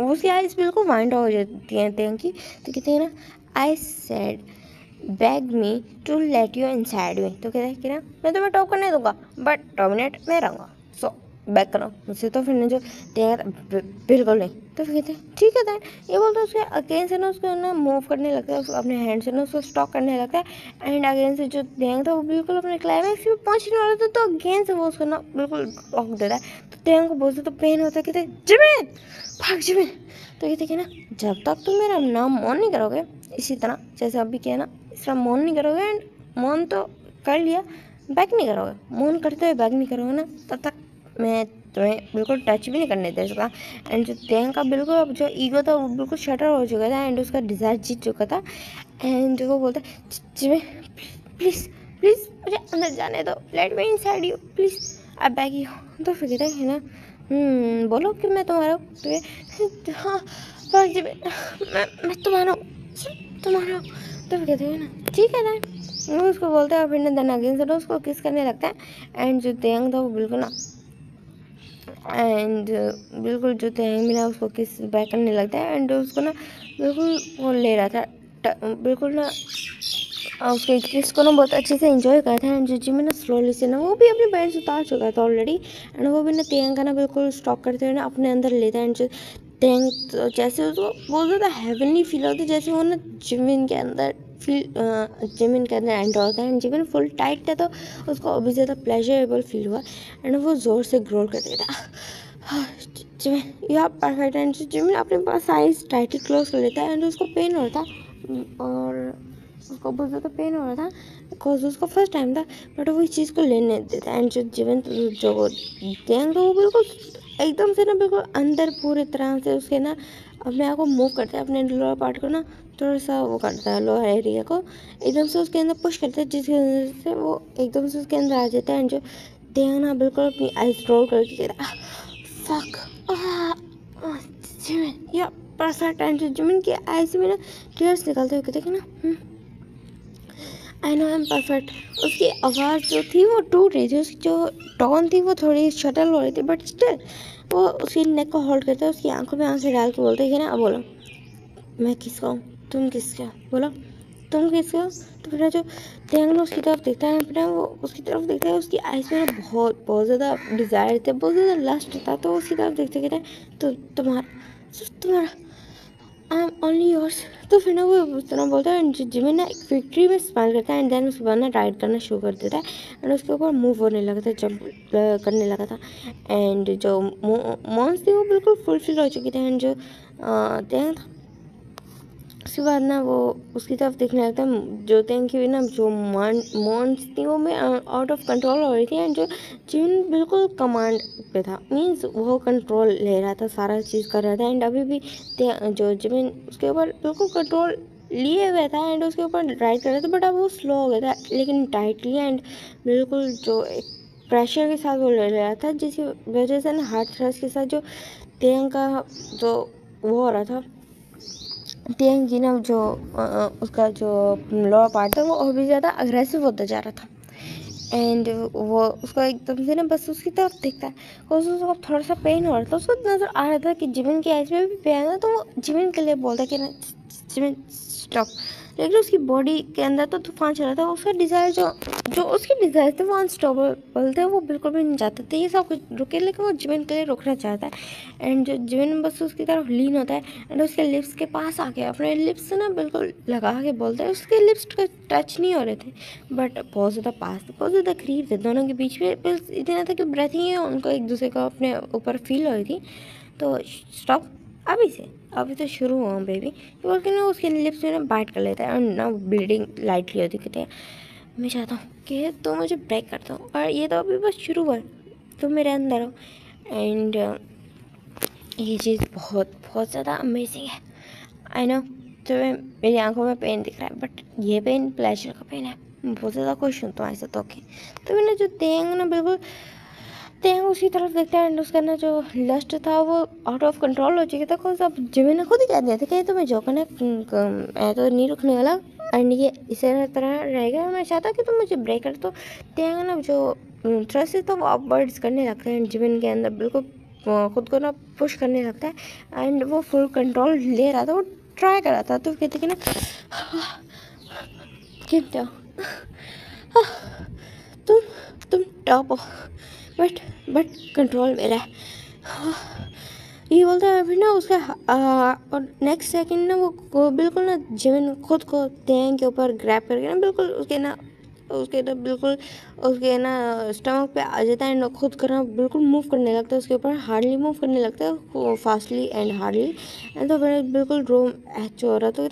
उसकी आइज़ बिल्कुल वाइंड हो जाती हैं तेंग की। तो कहती है ना, I said beg me to let you inside me. तो कहता है कि ना मैं तुम्हें टॉप करने दूंगा बट डोमिनेट मैं रहूँगा, सो बैक करो मुझसे। तो फिर जो तेरा बिल्कुल नहीं। तो फिर कहते हैं ठीक है दैन। ये बोलते हैं उसके अगेंस्ट से ना उसको ना मूव करने लगता है, उसको अपने हैंड से ना उसको स्टॉक करने लगता है। एंड अगेंस्ट से जो डेंग था वो बिल्कुल अपने क्लाइमैक्स में पहुंचने वाला था, तो अगेंस्ट से वो उसको ना बिल्कुल रॉक देता है। तो डेंग को बोलते तो पेन होता है, कहते जिमिन भाग जिमिन। तो कहते कि ना जब तक तुम मेरा नाम मौन नहीं करोगे, इसी तरह जैसे अभी किया ना, इस तरह मौन नहीं करोगे, एंड मौन तो कर लिया, बैक नहीं करोगे, मौन करते हुए बैक नहीं करोगे ना, तब तक मैं तुम्हें बिल्कुल टच भी नहीं करने दे सका। एंड जो डेंग का बिल्कुल अब जो ईगो था वो बिल्कुल शटर हो चुका था, एंड उसका डिज़ायर जीत चुका था। एंड जो वो बोलता है जिमिन प्लीज़ प्लीज़ मुझे अंदर जाने दो, let me inside you please, I bag you. तो फिर कहता है ना बोलो कि मैं तुम्हारा हूँ। तो ये हाँ भाग जिमिन, मैं तुम्हारा हूँ, तुम्हारा हूँ। तो फिर कहते हैं ना ठीक है ना, वो उसको बोलता है। फिर ना देन अगेन से उसको किस करने लगता है। एंड जो तेंग था वो बिल्कुल ना, एंड बिल्कुल जो तेंग मिला उसको किस बैक करने लगता है। एंड उसको ना बिल्कुल वो ले रहा था बिल्कुल ना उसके किस को ना बहुत अच्छे से एंजॉय करता है। एंड जो जिमी ना स्लोली से ना वो भी अपने पैंट्स उतार चुका था ऑलरेडी, एंड वो भी ना तेंग का ना बिल्कुल स्टॉक करते हुए ना अपने अंदर लेता है। एंड जो तेंग तो जैसे उसको बहुत ज़्यादा हेवनली फील होता है, जैसे वो ना जिमिन के अंदर जिमिन के अंदर एंटर होता है। एंड जिमिन फुल टाइट था, तो उसको अभी ज़्यादा प्लेजरेबल फील हुआ, एंड वो ज़ोर से ग्रोल कर देता। Jimin you are perfect. And Jimin अपने पास आइज टाइटली क्लोज कर लेता है, एंड उसको पेन होता और उसको बहुत ज़्यादा पेन हो रहा था बिकॉज उसका फर्स्ट टाइम था, बट वो इस चीज़ को लेने नहीं देता। एंड जो जीवन जो डेंग था वो बिल्कुल एकदम से ना बिल्कुल अंदर पूरी तरह से उसके ना अपने आप को मूव करता है, अपने लोअर पार्ट को ना थोड़ा सा वो करता है, लोअर एरिया को एकदम से उसके अंदर पुश करता है, जिसकी वजह से वो एकदम से उसके अंदर आ जाता है। एंड जो डेंग ना बिल्कुल अपनी आइज रोल करके कहता फक जिमिन या परफेक्ट। एंड जो जिमिन की आइज में ना टीयर्स निकलते हुए कहते ना I know I am perfect. उसकी आवाज़ जो थी वो टूट रही थी, उसकी जो टोन थी वो थोड़ी शटल हो रही थी, बट स्टिल वो उसकी नेक को होल्ड करता है, उसकी आंखों में आंखें डाल के बोलते हैं ना बोलो मैं किसका हूँ, तुम किसके हो, बोलो तुम किसके हो। तो फिर जो तेंग उसकी तरफ देखता है, फिर वो उसकी तरफ देखता है, उसकी आइज़ में बहुत बहुत ज़्यादा डिज़ायर था, बहुत ज़्यादा लस्ट था, तो उसकी तरफ देखते कहते हैं तो तुम्हारा सिर्फ तुम्हारा आई एम ओनली योर्स। तो फिर ना वो उस तरह बोलता है, एंड जिमिन ना एक विक्ट्री में स्माइल करता है, एंड देन उसके बाद ना राइड करना शुरू कर देता है, एंड उसके ऊपर मूव होने लगा था, जंप करने लगा था। एंड जो मॉन्स थी वो बिल्कुल फुलफिल हो चुकी थी। एंड जो तेंग था उसके बाद ना वो उसकी तरफ देखने लगता है, जो तेंग की ना जो मॉन्स थी वो में आउट ऑफ कंट्रोल हो रही थी, एंड जो जिमिन बिल्कुल कमांड पे था, मीन्स वो कंट्रोल ले रहा था, सारा चीज़ कर रहा था। एंड अभी भी जो जिमिन उसके ऊपर बिल्कुल कंट्रोल लिए हुए था, एंड उसके ऊपर राइड कर रहा था, बट अब वो स्लो हो गया था लेकिन टाइटली, एंड बिल्कुल जो एक प्रेशर के साथ वो ले रहा था, जिसकी वजह से ना हार्ट थ्रस्ट के साथ जो तेंग का जो वो हो रहा था, तेंग की ना जो उसका जो लोअर पार्ट था वो और भी ज़्यादा अग्रेसिव होता जा रहा था। एंड वो उसको एकदम से ना बस उसकी तरफ देखता है, और उसको थोड़ा सा पेन हो रहा था, उसको नज़र आ रहा था कि जिमिन की आइज में भी पेन है, तो वो जिमिन के लिए बोलता कि ना जिमिन स्टॉप। लेकिन उसकी बॉडी के अंदर तो तूफान चल रहा था, उसका डिज़ायर जो जो उसकी डिज़ायर थे वो अनस्टॉपेबल थे, वो बिल्कुल भी नहीं चाहते थे ये सब कुछ रुके, लेकिन वो जिमिन के लिए रुकना चाहता है। एंड जो जिमिन बस उसकी तरफ लीन होता है, एंड उसके लिप्स के पास आके अपने लिप्स से ना बिल्कुल लगा के बोलता है, उसके लिप्स टच नहीं हो रहे थे, बट बहुत ज़्यादा पास थे, बहुत ज़्यादा करीब थे, दोनों के बीच में बस इतना था कि ब्रेथिंग ही उनको एक दूसरे को अपने ऊपर फील हो रही थी। तो स्टॉप अभी से, अभी तो शुरू हुआ बेबी बोल के ना उसके लिप्स में ना बाइट कर लेता है, और ना ब्लीडिंग लाइटली होती, कहते हैं मैं चाहता हूँ कि तुम मुझे ब्रेक कर दो, और ये तो अभी बस शुरू हुआ है, तुम मेरे अंदर हो। एंड ये चीज़ बहुत बहुत ज़्यादा अमेजिंग है, आई नो तुम्हें मेरी आंखों में पेन दिख रहा है, बट ये पेन प्लेजर का पेन है, मैं बहुत ज़्यादा खुश हूँ तुम्हारे साथ ओके। तो मैंने जो तेंग ना बिल्कुल तेंग उसकी तरफ देखता है, एंड उसका ना जो लस्ट था वो आउट ऑफ कंट्रोल हो चुका था, बिकॉज अब जिमिन ने खुद ही कह दिया था कि तुम्हें जो करना मैं तो नहीं रुकने वाला, एंड ये इसी तरह रहेगा, मैं चाहता कि तुम मुझे ब्रेक कर। तो तेंग ना जो थ्रस्ट तो वो अपवर्ड्स करने लगता है एंड जिमिन के अंदर बिल्कुल खुद को ना पुश करने लगता है एंड वो फुल कंट्रोल ले रहा था, वो ट्राई कर रहा था। तो कहते कि ना कहते हो तुम टॉप हो बट कंट्रोल मेरा है, ये बोलता है। फिर ना उसका और नेक्स्ट सेकंड ना वो बिल्कुल ना जिमिन खुद को टैंक के ऊपर ग्रैब करके ना बिल्कुल उसके ना बिल्कुल उसके ना स्टमक पे आ जाता है एंड खुद करना बिल्कुल मूव करने लगता है उसके ऊपर, हार्डली मूव करने लगता है, फास्टली एंड हार्डली। एंड तो फिर बिल्कुल रोम एच हो रहा तो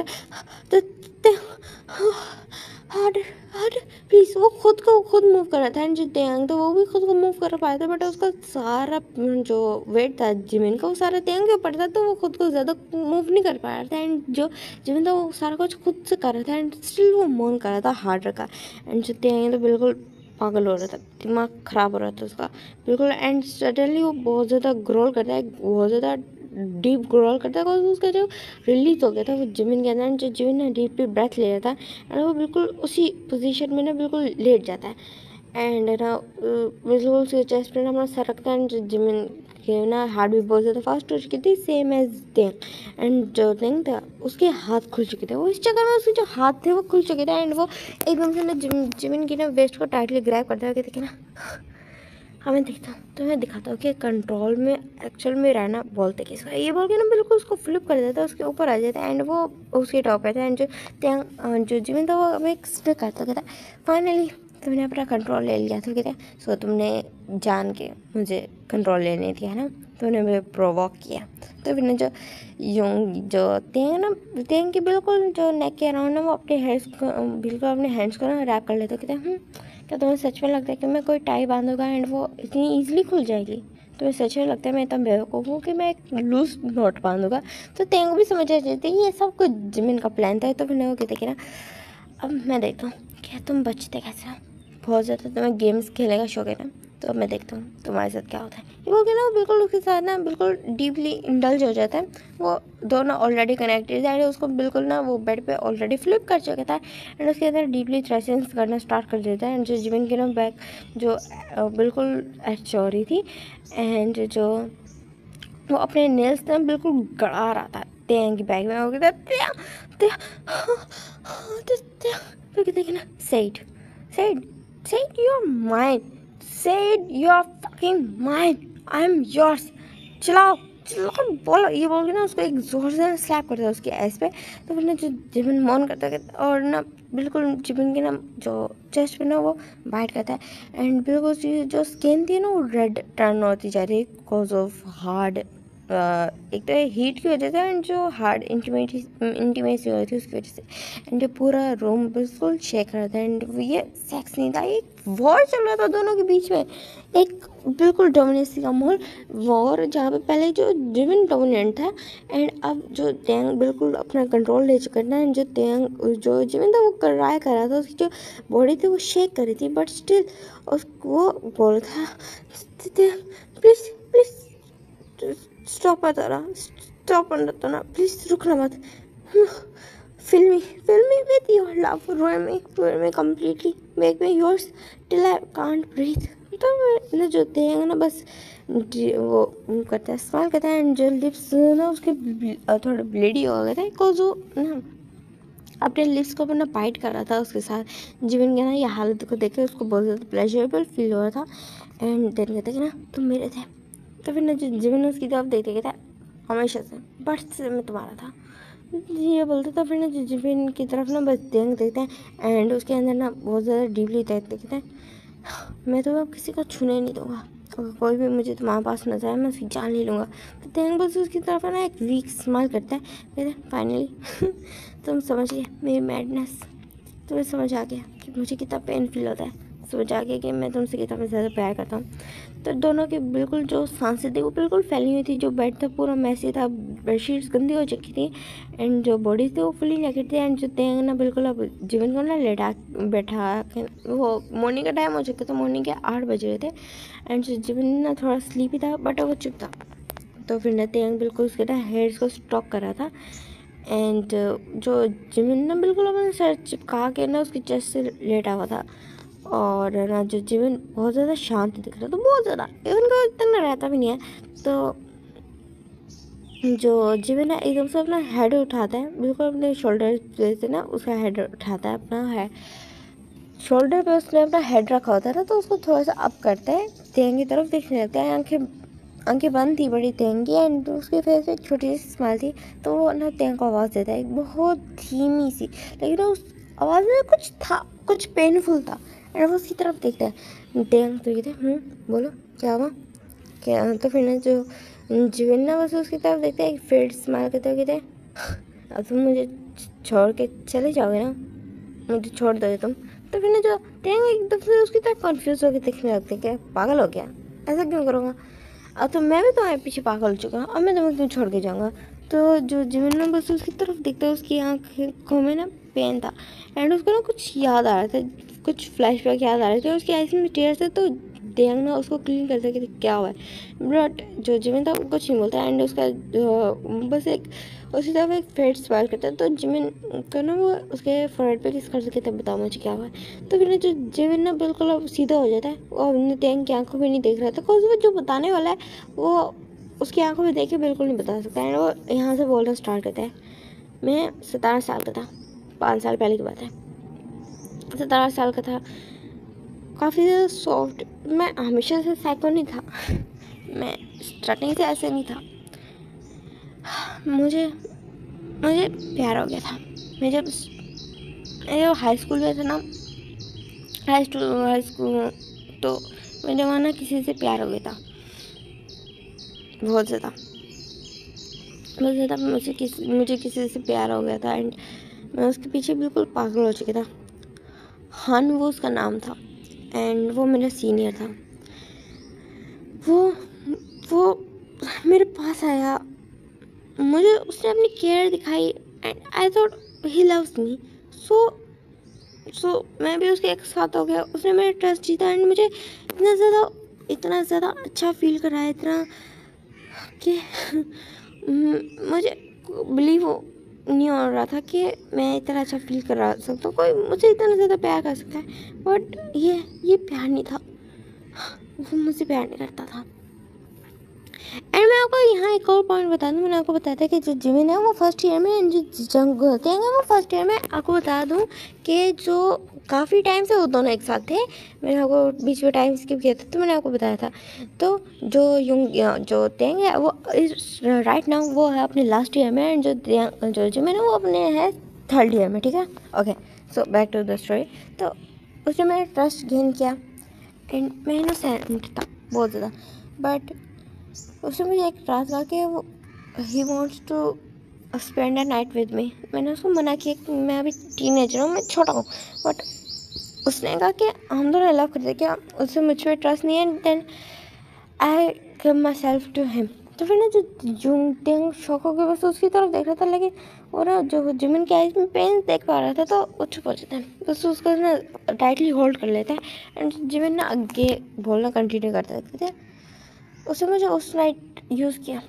हार्डर हार्डर प्लीज़। वो खुद मूव कर रहा था एंड जो त्यांग था वो भी खुद को मूव कर पाया था, बट उसका सारा जो वेट था जिमिन का वो सारा त्यांग के ऊपर था, तो वो खुद को ज़्यादा मूव नहीं कर पा रहा था। एंड जो जिमिन था वो सारा कुछ खुद से कर रहा था एंड स्टिल वो मोन कर रहा था हार्डर का। एंड जो त्यांग तो बिल्कुल पागल हो रहा था, दिमाग ख़राब हो रहा था उसका बिल्कुल। एंड सडनली वो बहुत ज़्यादा ग्रोल करता है, बहुत ज़्यादा डीप ग्रोल करता है, बिकॉज उसका जो रिलीज हो गया था वो जिमिन के अंदर। जो जिमिन ने डीपली ब्रेथ ले रहा था एंड वो बिल्कुल उसी पोजीशन में ना बिल्कुल लेट जाता है एंड ना बिल्कुल उसके चेस्ट पे ना अपना सर रखता है एंड जिमिन के ना हार्ट भी बहुत ज़्यादा फास्ट हो चुकी थी, सेम एज थिंग। एंड जो थिंग था उसके हाथ खुल चुके थे, वो इस चक्कर में उसके जो हाथ थे वो खुल चुके थे एंड वो एकदम से ना जिमिन की ना वेस्ट को टाइटली ग्रैब करते हुए कहते कि ना हमें दिखता तो मैं दिखाता हूँ कि कंट्रोल में एक्चुअल में रहना बोलते किसको, ये बोल के ना बिल्कुल उसको फ्लिप कर देता है, उसके ऊपर आ जाता है एंड वो उसके टॉप पे था। एंड जो जिमिन था वो अब एक स्टिक करता कहता फाइनली तुमने अपना कंट्रोल ले लिया। तो कहते सो तुमने जान के मुझे कंट्रोल लेने दिया ना, तुमने मुझे प्रोवोक किया। तो फिर जो जो तेंग के बिल्कुल जो नेक के अराउंड ना वो अपने हैंड्स को बिल्कुल अपने हैंड्स को ना रैप कर लेते। कहते क्या तुम्हें सच में लगता है कि मैं कोई टाई बांधूंगा एंड वो इतनी ईजिली खुल जाएगी? तुम्हें सच में लगता है मैं इतना बेवकूफ़ हूँ कि मैं एक लूज नोट बांधूंगा? तो तेंग भी समझ आ जाती है ये सब कुछ जिमिन का प्लान था। तो फिर वो कहते कि ना अब मैं देखता हूँ क्या तुम बचते कैसे हो, बहुत ज़्यादा तुम्हें गेम्स खेलने का शौक है ना, तो अब मैं देखता हूँ तुम्हारे साथ क्या होता है। ये बोल के ना बिल्कुल उसके साथ ना बिल्कुल डीपली इंडल्ज हो जाता है। वो दोनों ऑलरेडी कनेक्टेड है, उसको बिल्कुल ना वो बेड पे ऑलरेडी फ्लिप कर चुका था एंड उसके अंदर डीपली थ्रेशंस करना स्टार्ट कर देता है। एंड जो जिमिन की ना बैक जो बिल्कुल एच हो रही थी एंड जो वो अपने नेल्स ना बिल्कुल गड़ा रहा था टैंक की बैग में। हो गया तो कहते कि ना said you're mine, said you're fucking mine, I'm yours, चलाओ बोलो, ये बोल के ना उसको एक जोर से स्लैप करता है उसके ऐस पे। तो फिर ना जो जिमिन मौन करता है और ना बिल्कुल जिमिन की ना जो चेस्ट पे ना वो बाइट करता है एंड बिल्कुल उसकी जो स्किन थी ना वो रेड टर्न होती जा रही है बिकॉज ऑफ हार्ड एक तो हीट की वजह से एंड जो हार्ड इंटीमेसी हो रही थी उसकी वजह से। एंड पूरा रूम बिल्कुल शेक रहा था एंड ये सेक्स नहीं था, एक वॉर चल रहा था दोनों के बीच में, एक बिल्कुल डोमिनेंसी का माहौल वॉर, जहाँ पे पहले जो जिमिन डोमिनेंट था एंड अब जो टैंग बिल्कुल अपना कंट्रोल ले चुका था एंड जो जिमिन था वो कर रहा था, उसकी जो बॉडी थी वो शेक कर रही थी बट स्टिल वो बोल था प्लीज़ स्टॉप स्टॉप प्लीज रुकना मत, fill me with your love, ruin me completely, make me yours till I can't breathe। तो ना जो देंगे ना बस वो करता है, स्माइल करता है एंड जो लिप्स ना उसके थोड़े ब्लेडी हो गए थे बिकॉज वो ना अपने लिप्स को अपना बाइट कर रहा था उसके साथ। जिमिन के ना ये हालत को देख के उसको बहुत ज़्यादा प्लेजरेबल फील हो रहा था एंड देन कहते कि ना तुम मेरे थे। तो फिर ना जो जिमिन उसकी तरफ देखते कहता हमेशा से बर्थ से मैं तुम्हारा था, ये बोलते। तो फिर ना जो जिमिन की तरफ ना बस देखते हैं एंड उसके अंदर ना बहुत ज़्यादा डीपली देखते कहते हैं मैं तो अब किसी को छूने नहीं दूंगा, अगर कोई भी मुझे तुम्हारे पास नजर आए मैं उसकी जान ले लूँगा। तो तेंग बस उसकी तरफ ना एक वीक स्माइल करता है, कहते फाइनली तुम समझ गए मेरी मैडनेस, तुम्हें समझ आ गया कि मुझे कितना पेन फील होता है, समझ आ गया कि मैं तुमसे कितना ज़्यादा प्यार करता हूँ। तो दोनों के बिल्कुल जो सांसें थी वो बिल्कुल फैली हुई थी, जो बेड था पूरा मैसी था, बेडशीट्स गंदी हो चुकी थी एंड जो बॉडी थी वो फुली नेकेड थी एंड जो तेंग ना बिल्कुल अब जीवन को ना लेटा बैठा, वो मॉर्निंग का टाइम हो चुका था, मॉर्निंग के 8 बज रहे थे एंड जो जीवन ना थोड़ा स्लीपी था बट वो चुप था। तो फिर ना तेंग बिल्कुल उसके ना हेयर्स को स्टॉक कर रहा था एंड जो जिमिन ना बिल्कुल अपने सर चिपका के ना उसकी चेस्ट से लेटा हुआ था और ना जो जिमिन बहुत ज़्यादा शांत दिख रहा था, तो बहुत ज़्यादा, इवन इतना रहता भी नहीं है। तो जो जिमिन है एकदम से अपना हेड उठाता है, बिल्कुल अपने शोल्डर से ना उसका हेड उठाता है, अपना है शोल्डर पे उसने अपना हेड रखा होता था, तो उसको थोड़ा सा अप करता है, तेंग की तरफ देखने लगता है। आंखें बंद थी बड़ी तेंग की, एंड उसके फेस पे एक छोटी सी स्माइल थी। तो वो ना तेंग को आवाज़ देता है, एक बहुत धीमी सी, लेकिन उस आवाज़ में कुछ था, कुछ पेनफुल था। एंड वो उसकी तरफ देखता है, तेंग तो कहते बोलो क्या हुआ क्या। तो फिर ना जो जीवन ना बस उसकी तरफ देखते हैं, फिर स्माइल करते हुए कहते हैं, अब तुम मुझे छोड़ के चले जाओगे ना, मुझे छोड़ दोगे तुम। तो फिर ना जो टेंग एकदम से उसकी तरफ कन्फ्यूज होकर देखने लगते, क्या पागल हो गया, ऐसा क्यों करूँगा, अब तो मैं भी तुम्हारे पीछे पागल हो चुका हूँ, अब मैं तुम्हें क्यों छोड़ के जाऊँगा। तो जो जिमिन ना बस उसकी तरफ देखता है, उसकी आँखों में ना पेन था, एंड उसको ना कुछ याद आ रहा था, कुछ फ्लैशबैक याद आ रहे थे, उसकी आइस में टीयर्स थे। तो डेंग ना उसको क्लीन कर सके क्या हुआ है, बट जो जिमिन था वो कुछ नहीं बोलता, एंड उसका बस एक उसी तरफ एक फेड स्माइल करता है। तो जिमिन को ना वो उसके फोरहेड पे किस कर सके, तब बताओ मुझे क्या हुआ है। तो फिर ना जो जिमिन ना बिल्कुल अब सीधा हो जाता है, वो अपने डेंग की आंखों में नहीं देख रहा था, बिकॉज वो जो बताने वाला है वो उसकी आंखों में देख के बिल्कुल नहीं बता सकता। एंड वो यहाँ से बोलना स्टार्ट करता है, मैं 17 साल का था, 5 साल पहले की बात है, 17 साल का था, काफ़ी ज़्यादा सॉफ्ट, मैं हमेशा से साइको नहीं था, मैं स्टार्टिंग से ऐसे नहीं था, मुझे मुझे प्यार हो गया था। मैं जब हाई स्कूल में था ना, हाई स्कूल तो मेरे वहाँ ना किसी से प्यार हो गया था, बहुत ज़्यादा मुझे किसी से प्यार हो गया था, एंड मैं उसके पीछे बिल्कुल पागल हो चुका था। हान वो उसका नाम था, एंड वो मेरा सीनियर था। वो मेरे पास आया, मुझे उसने अपनी केयर दिखाई, and I thought he loves me, so मैं भी उसके एक साथ हो गया। उसने मेरा ट्रस्ट जीता, एंड मुझे इतना ज़्यादा अच्छा फील कराया, इतना कि मुझे बिलीव नहीं हो रहा था कि मैं इतना अच्छा फील कर सकता हूँ, कोई मुझे इतना ज़्यादा प्यार कर सकता है। बट ये प्यार नहीं था, वो मुझसे प्यार नहीं करता था। एंड मैं आपको यहाँ एक और पॉइंट बता दूँ, मैंने आपको बताया था कि जो जिमिन है वो फर्स्ट ईयर में, एंड जो जंग होते हैं वो फर्स्ट ईयर में। आपको बता दूँ कि जो काफ़ी टाइम से वो दोनों एक साथ थे, मैंने आपको बीच में टाइम स्किप किया था तो मैंने आपको बताया था। तो जो तेंग है वो राइट नाउ वो है अपने लास्ट ईयर में, एंड जो जिमिन है वो अपने है थर्ड ईयर में, ठीक है। Okay, so back to the story. तो उसने मेरा ट्रस्ट गेन किया, एंड मैं इनोसेंट था बहुत ज़्यादा, बट उसने मुझे एक रात कहा कि वो he wants to spend a night with me. मैंने उसको मना किया कि मैं अभी टीनेजर हूँ, मैं छोटा हूँ, बट उसने कहा कि हम दोनों लव करते, क्या उससे मुझ पर ट्रस्ट नहीं है, then I give myself to him. तो फिर ना जो जुंगटेंग शौक हो गया, बस उसकी तरफ देख रहा था, लेकिन वो ना जो जिमिन के आइज में पेन देख पा रहा था, तो वो चुप हो जाता है, बस उसको ना टाइटली होल्ड कर लेता है, एंड जिमिन ना आगे बोलना कंटिन्यू करते थे। उसने मुझे उस नाइट यूज़ किया,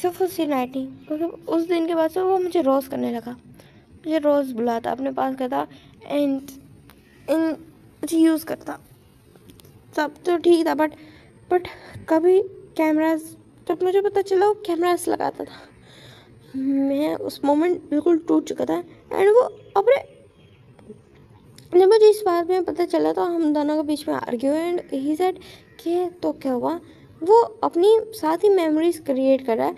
सिर्फ उसी नाइट ही, क्योंकि उस दिन के बाद से वो मुझे रोज़ करने लगा, मुझे रोज़ बुलाता, अपने पास करता, एंड मुझे यूज़ करता। सब तो ठीक था, बट कभी कैमरास, जब मुझे पता चला वो कैमरास लगाता था, मैं उस मोमेंट बिल्कुल टूट चुका था। एंड वो अपने, जब मुझे इस बात में पता चला तो हम दोनों के बीच में आर्ग्यू, एंड ही सेड कि तो क्या हुआ, वो अपनी साथ ही मेमोरीज क्रिएट कर रहा है,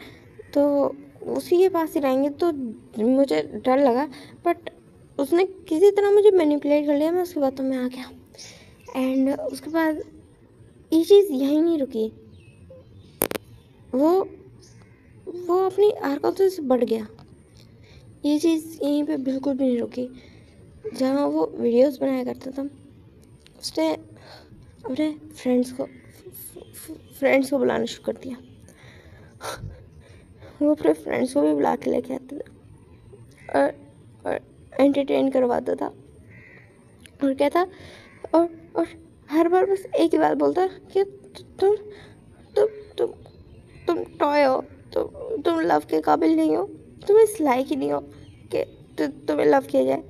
तो उसी के पास ही रहेंगे। तो मुझे डर लगा, बट उसने किसी तरह मुझे मैनिपुलेट कर लिया, मैं उसके बातों में आ गया। एंड उसके बाद ये चीज़ यहीं नहीं रुकी, वो अपनी हरकतों से बढ़ गया। ये चीज़ यहीं पे बिल्कुल भी नहीं रुकी। जहाँ वो वीडियोस बनाया करता था, उसने अपने फ्रेंड्स को बुलाना शुरू कर दिया। वो अपने फ्रेंड्स को भी बुला के लेके आता था, और एंटरटेन करवाता था, और कहता, और हर बार बस एक ही बात बोलता कि तुम तुम तुम तुम टॉय हो, तुम लव के काबिल नहीं हो, तुम इस लायक ही नहीं हो कि तुम्हें लव किया जाए।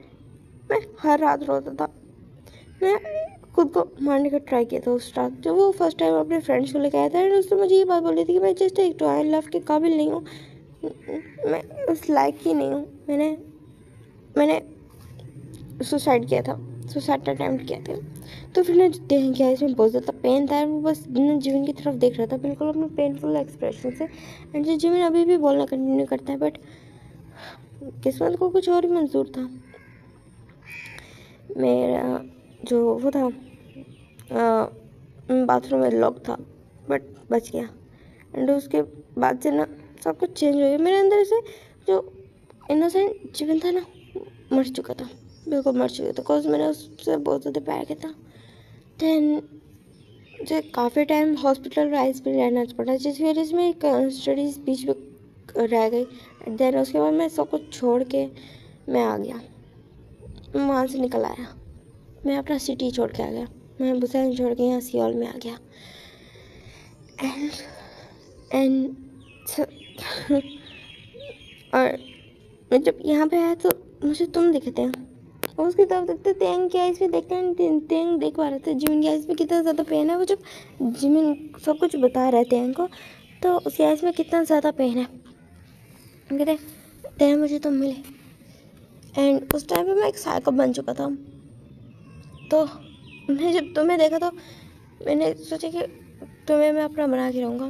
मैं हर रात रोता था, मैं खुद को मारने का ट्राई किया था उस रात, जब वो फर्स्ट टाइम अपने फ्रेंड्स को लेकर आया था। एंड उसने मुझे ये बात बोली थी कि मैं जस्ट एक टॉय लव के काबिल नहीं हूँ, मैं उस लायक ही नहीं हूँ। मैंने सुसाइड किया था, सुसाइड अटैम्प्ट किया था। तो फिर ने देख किया, इसमें बहुत ज़्यादा पेन था। वो बस जिमिन की तरफ देख रहा था बिल्कुल अपने पेनफुल एक्सप्रेशन से। एंड जो जिमिन अभी भी बोलना कंटिन्यू करता है, बट किस्मत को कुछ और ही मंजूर था। मेरा जो वो था बाथरूम में लॉक था, बट बच गया। एंड उसके बाद से ना सब कुछ चेंज हो गया। मेरे अंदर से जो इनोसेंट जीवन था ना, मर चुका था, बिल्कुल मर चुका था। बिकॉज मैंने उससे बहुत ज़्यादा प्यार किया था। देन मुझे काफ़ी टाइम हॉस्पिटलाइज भी रहना पड़ा, जिस वजह से मेरी स्टडीज़ बीच में रह गई। देन उसके बाद मैं सब कुछ छोड़ के मैं आ गया, मैं वहाँ से निकल आया। मैं अपना सिटी छोड़ के आ गया, मैं बुसान छोड़ के यहाँ सियोल में आ गया। एंड और मैं जब यहाँ पे आया तो मुझे तुम दिखते हैं, और उसकी तरफ देखते तेंग की आइज़ में देखते हैं। तेंग देख पा रहे थे जिमिन की आइज़ में कितना ज़्यादा पेन है। वो जब जिमिन सब कुछ बता रहे थे तेंग को, तो उसकी आइज़ में कितना ज़्यादा पेन है। कहते तेंग मुझे तुम मिले। एंड उस टाइम पे मैं एक साइको बन चुका था। तो मैं जब तुम्हें देखा तो मैंने सोचा कि तुम्हें मैं अपना बना के रहूँगा,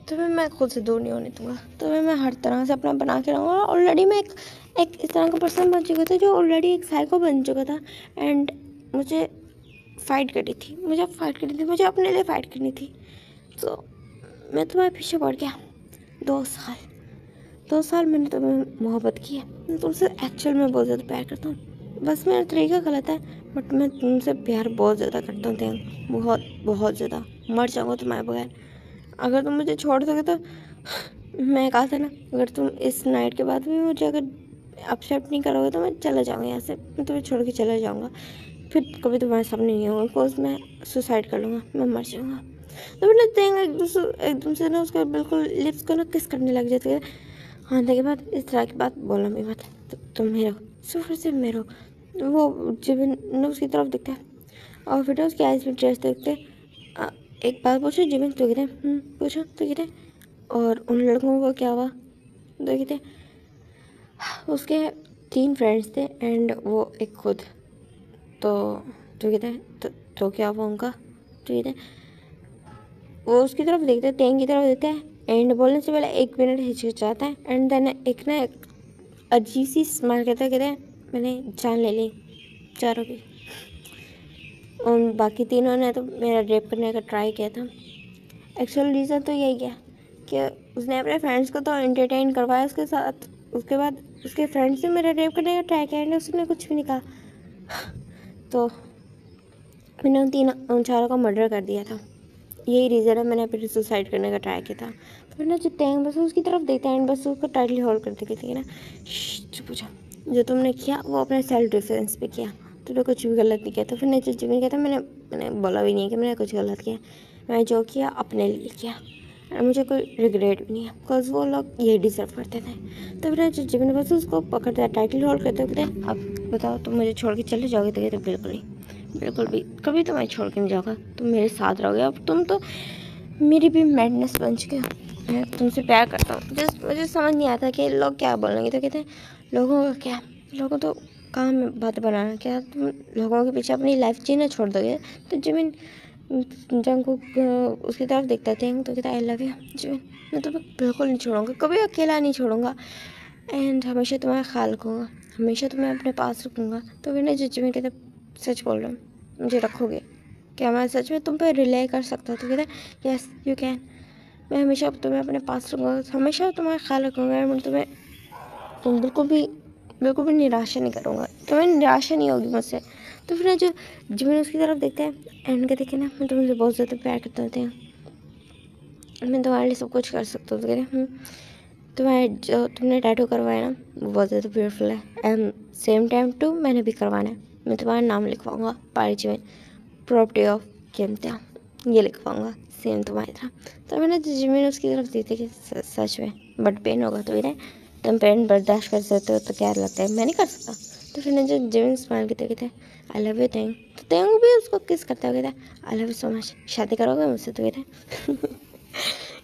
तुम्हें मैं खुद से दूर नहीं होने दूँगा, तुम्हें मैं हर तरह से अपना बना के रहूँगा। ऑलरेडी मैं एक इस तरह का पर्सन बन चुका था जो ऑलरेडी एक साइको बन चुका था। एंड मुझे फ़ाइट करनी थी, मुझे अपने लिए फ़ाइट करनी थी। तो मैं तुम्हारे पीछे पड़ गया 2 साल मैंने तुम्हें मोहब्बत की है। मैं तुमसे एक्चुअल में बहुत ज़्यादा प्यार करता हूँ। बस मेरा तरीका गलत है, बट मैं तुमसे प्यार बहुत ज़्यादा करता हूँ तेंग, बहुत ज़्यादा। मर जाऊँगा तुम्हारे बगैर। अगर तुम मुझे छोड़ दोगे तो मैं कहा था ना, अगर तुम इस नाइट के बाद भी मुझे अगर एक्सेप्ट नहीं करोगे तो मैं चला जाऊँगा यहाँ से, मैं तुम्हें छोड़ के चला जाऊँगा। फिर कभी तुम्हारे सामने नहीं होगा, बिकॉज मैं सुसाइड कर लूँगा, मैं मर जाऊँगा। तो फिर तेंग एकदम से ना उसका बिल्कुल लिप्स को ना किस करने लग जाते हैं। हाँ के बाद इस तरह की बात बोलना मेरी बात, तो तुम मेरे हो, सिर्फ से मेरे हो। वो जिमिन उसकी तरफ दिखता है और फिर उसकी आइज़ में ड्रेस देखते। एक बात पूछो जिमिन, तो कहते पूछो, तो कहते और उन लड़कों को क्या हुआ, तो कहते उसके 3 फ्रेंड्स थे एंड वो एक खुद। तो कहते तो क्या हुआ उनका, तो कहते वो उसकी तरफ देखते हैं, तेंग की तरफ देखते हैं। एंड बोलने से पहले 1 मिनट हिचकिचाता है। एंड देन एक अजीब सी स्माइल कहते हैं मैंने जान ले ली चारों की। उन बाकी तीनों ने तो मेरा रेप करने का ट्राई किया था। एक्चुअल रीज़न तो यही है कि उसने अपने फ्रेंड्स को तो एंटरटेन करवाया उसके साथ, उसके बाद उसके फ्रेंड्स ने मेरा रेप करने का ट्राई किया एंड उसने कुछ भी नहीं कहा। तो मैंने उन चारों का मर्डर कर दिया था। यही रीज़न है मैंने अपनी सुसाइड करने का ट्राई किया था। फिर ना जो तेंग बस उसकी तरफ देखता है एंड बस उसको टाइटली होल्ड करते कहते हैं ना, चुप हो जाओ, जो तुमने किया वो अपने सेल्फ डिफेंस पे किया, तुमने कुछ भी गलत नहीं किया। तो फिर ने जिमिन कहता मैंने बोला भी नहीं कि मैंने कुछ गलत किया, मैं जो किया अपने लिए किया और मुझे कोई रिग्रेट भी नहीं है, बिकॉज वो लोग ये डिजर्व करते थे। तो फिर जिमिन बस उसको पकड़ता है, टाइटली होल्ड करते कहते अब बताओ तुम मुझे छोड़ के चले जाओगे, तो कहते बिल्कुल भी कभी तो मैं छोड़ के नहीं जाऊँगा, तुम मेरे साथ रहोगे। अब तुम तो मेरी भी मैडनेस बन चुके हो, मैं तुमसे प्यार करता हूँ। जस्ट मुझे समझ नहीं आता कि लोग क्या बोलेंगे। तो कहते हैं लोगों का क्या, लोगों तो काम में बात बनाना, क्या तुम लोगों के पीछे अपनी लाइफ जीना छोड़ दोगे। तो जिमिन जंगकुक उसकी तरफ देखता थे तो कहता आई लव यू जिमिन, मैं तुम्हें बिल्कुल नहीं छोड़ूंगा, कभी अकेला नहीं छोड़ूंगा एंड हमेशा तुम्हारा ख्याल रखूँगा, हमेशा तुम्हें अपने पास रखूँगा। तो फिर ना जिमिन कहता सच बोल रहा हूँ, मुझे रखोगे क्या, मैं सच में तुम पे रिले कर सकता हूँ। तो कहते यस यू कैन, मैं हमेशा तुम्हें अपने पास रखूँगा, हमेशा तुम्हारा ख्याल रखूँगा, मैं तुम बिल्कुल भी निराशा नहीं करूँगा, तुम्हें निराशा नहीं होगी मुझसे। तो फिर जो जिमिन उसकी तरफ देखते हैं एंड कहते कि ना मैं तुमसे बहुत ज़्यादा प्यार करता हूँ, मैं तुम्हारे लिए सब कुछ कर सकता हूँ। तो कहते तुम्हारे जो तुमने टैटू करवाया ना वो बहुत ज़्यादा ब्यूटीफुल है एंड सेम टाइम टू मैंने भी करवाना है, मैं तुम्हारा नाम लिखवाऊँगा पारी जिमिन, प्रॉपर्टी ऑफ किमत्या, ये लिखवाऊँगा सेम तुम्हारी तरह। तो मैंने जिमिन उसकी तरफ दी थी कि सच में बट पेन होगा, तो तुम पेन बर्दाश्त कर सकते हो, तो क्या लगता है मैं नहीं कर सकता, तो फिर जो जिमिन स्माइल करते कहते आई लव यू तेंग, तो तेंग भी उसको किस करता हुआ कहता I love you so much, शादी करोगे मुझसे, तो कहते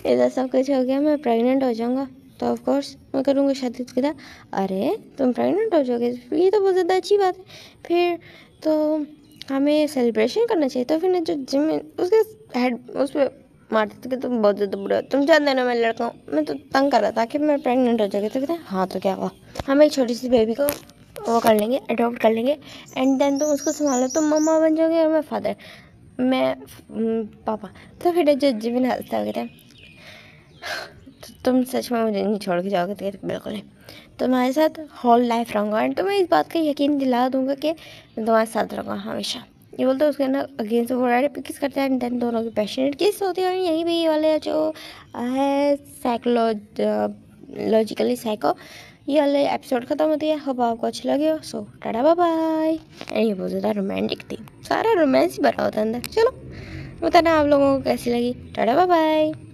इधर सब कुछ हो गया, मैं प्रेग्नेंट हो जाऊँगा तो ऑफ कोर्स मैं करूँगा शादी। तो कहता अरे तुम प्रेग्नेंट हो जाओगे, ये तो बहुत ज़्यादा अच्छी बात है, फिर तो हमें सेलिब्रेशन करना चाहिए। तो फिर जो जिमिन उसके हेड उस पर मारते थे कि तुम बहुत ज़्यादा बुरा, तुम जानते ना मैं लड़का हूँ, मैं तो तंग कर रहा था कि मैं प्रेग्नेंट हो जाऊँगी। तो कहते हैं हाँ तो क्या हुआ, हम एक छोटी सी बेबी को वो कर लेंगे, अडॉप्ट कर लेंगे, एंड देन तुम उसको संभालो, तुम मम्मा बन जाओगे और मैं फादर, मैं पापा। तो फिर जो जिमिन हंसता है कहते हैं तो तुम सच में मुझे नहीं छोड़ के जाओगे। तो कहते बिल्कुल नहीं, तुम्हारे साथ होल लाइफ रहूँगा, एंड तुम्हें इस बात का यकीन दिला दूंगा कि मैं तुम्हारे साथ रहूँगा हमेशा। ये बोलते हैं उसके अंदर अगेंस्ट वो किस करते हैं, देन दोनों की पैशनेट किस होती है। और यहीं पे ये वाले जो है साइकोलॉजिकली साइको ये वाले एपिसोड खत्म होती है। होप आपको अच्छी लगे हो, सो टाटा बाय बाय। एंड ये बहुत ज़्यादा रोमांटिक थी, सारा रोमांस ही भरा होता है अंदर। चलो बताना आप लोगों को कैसी लगी, टाटा बाय बाय।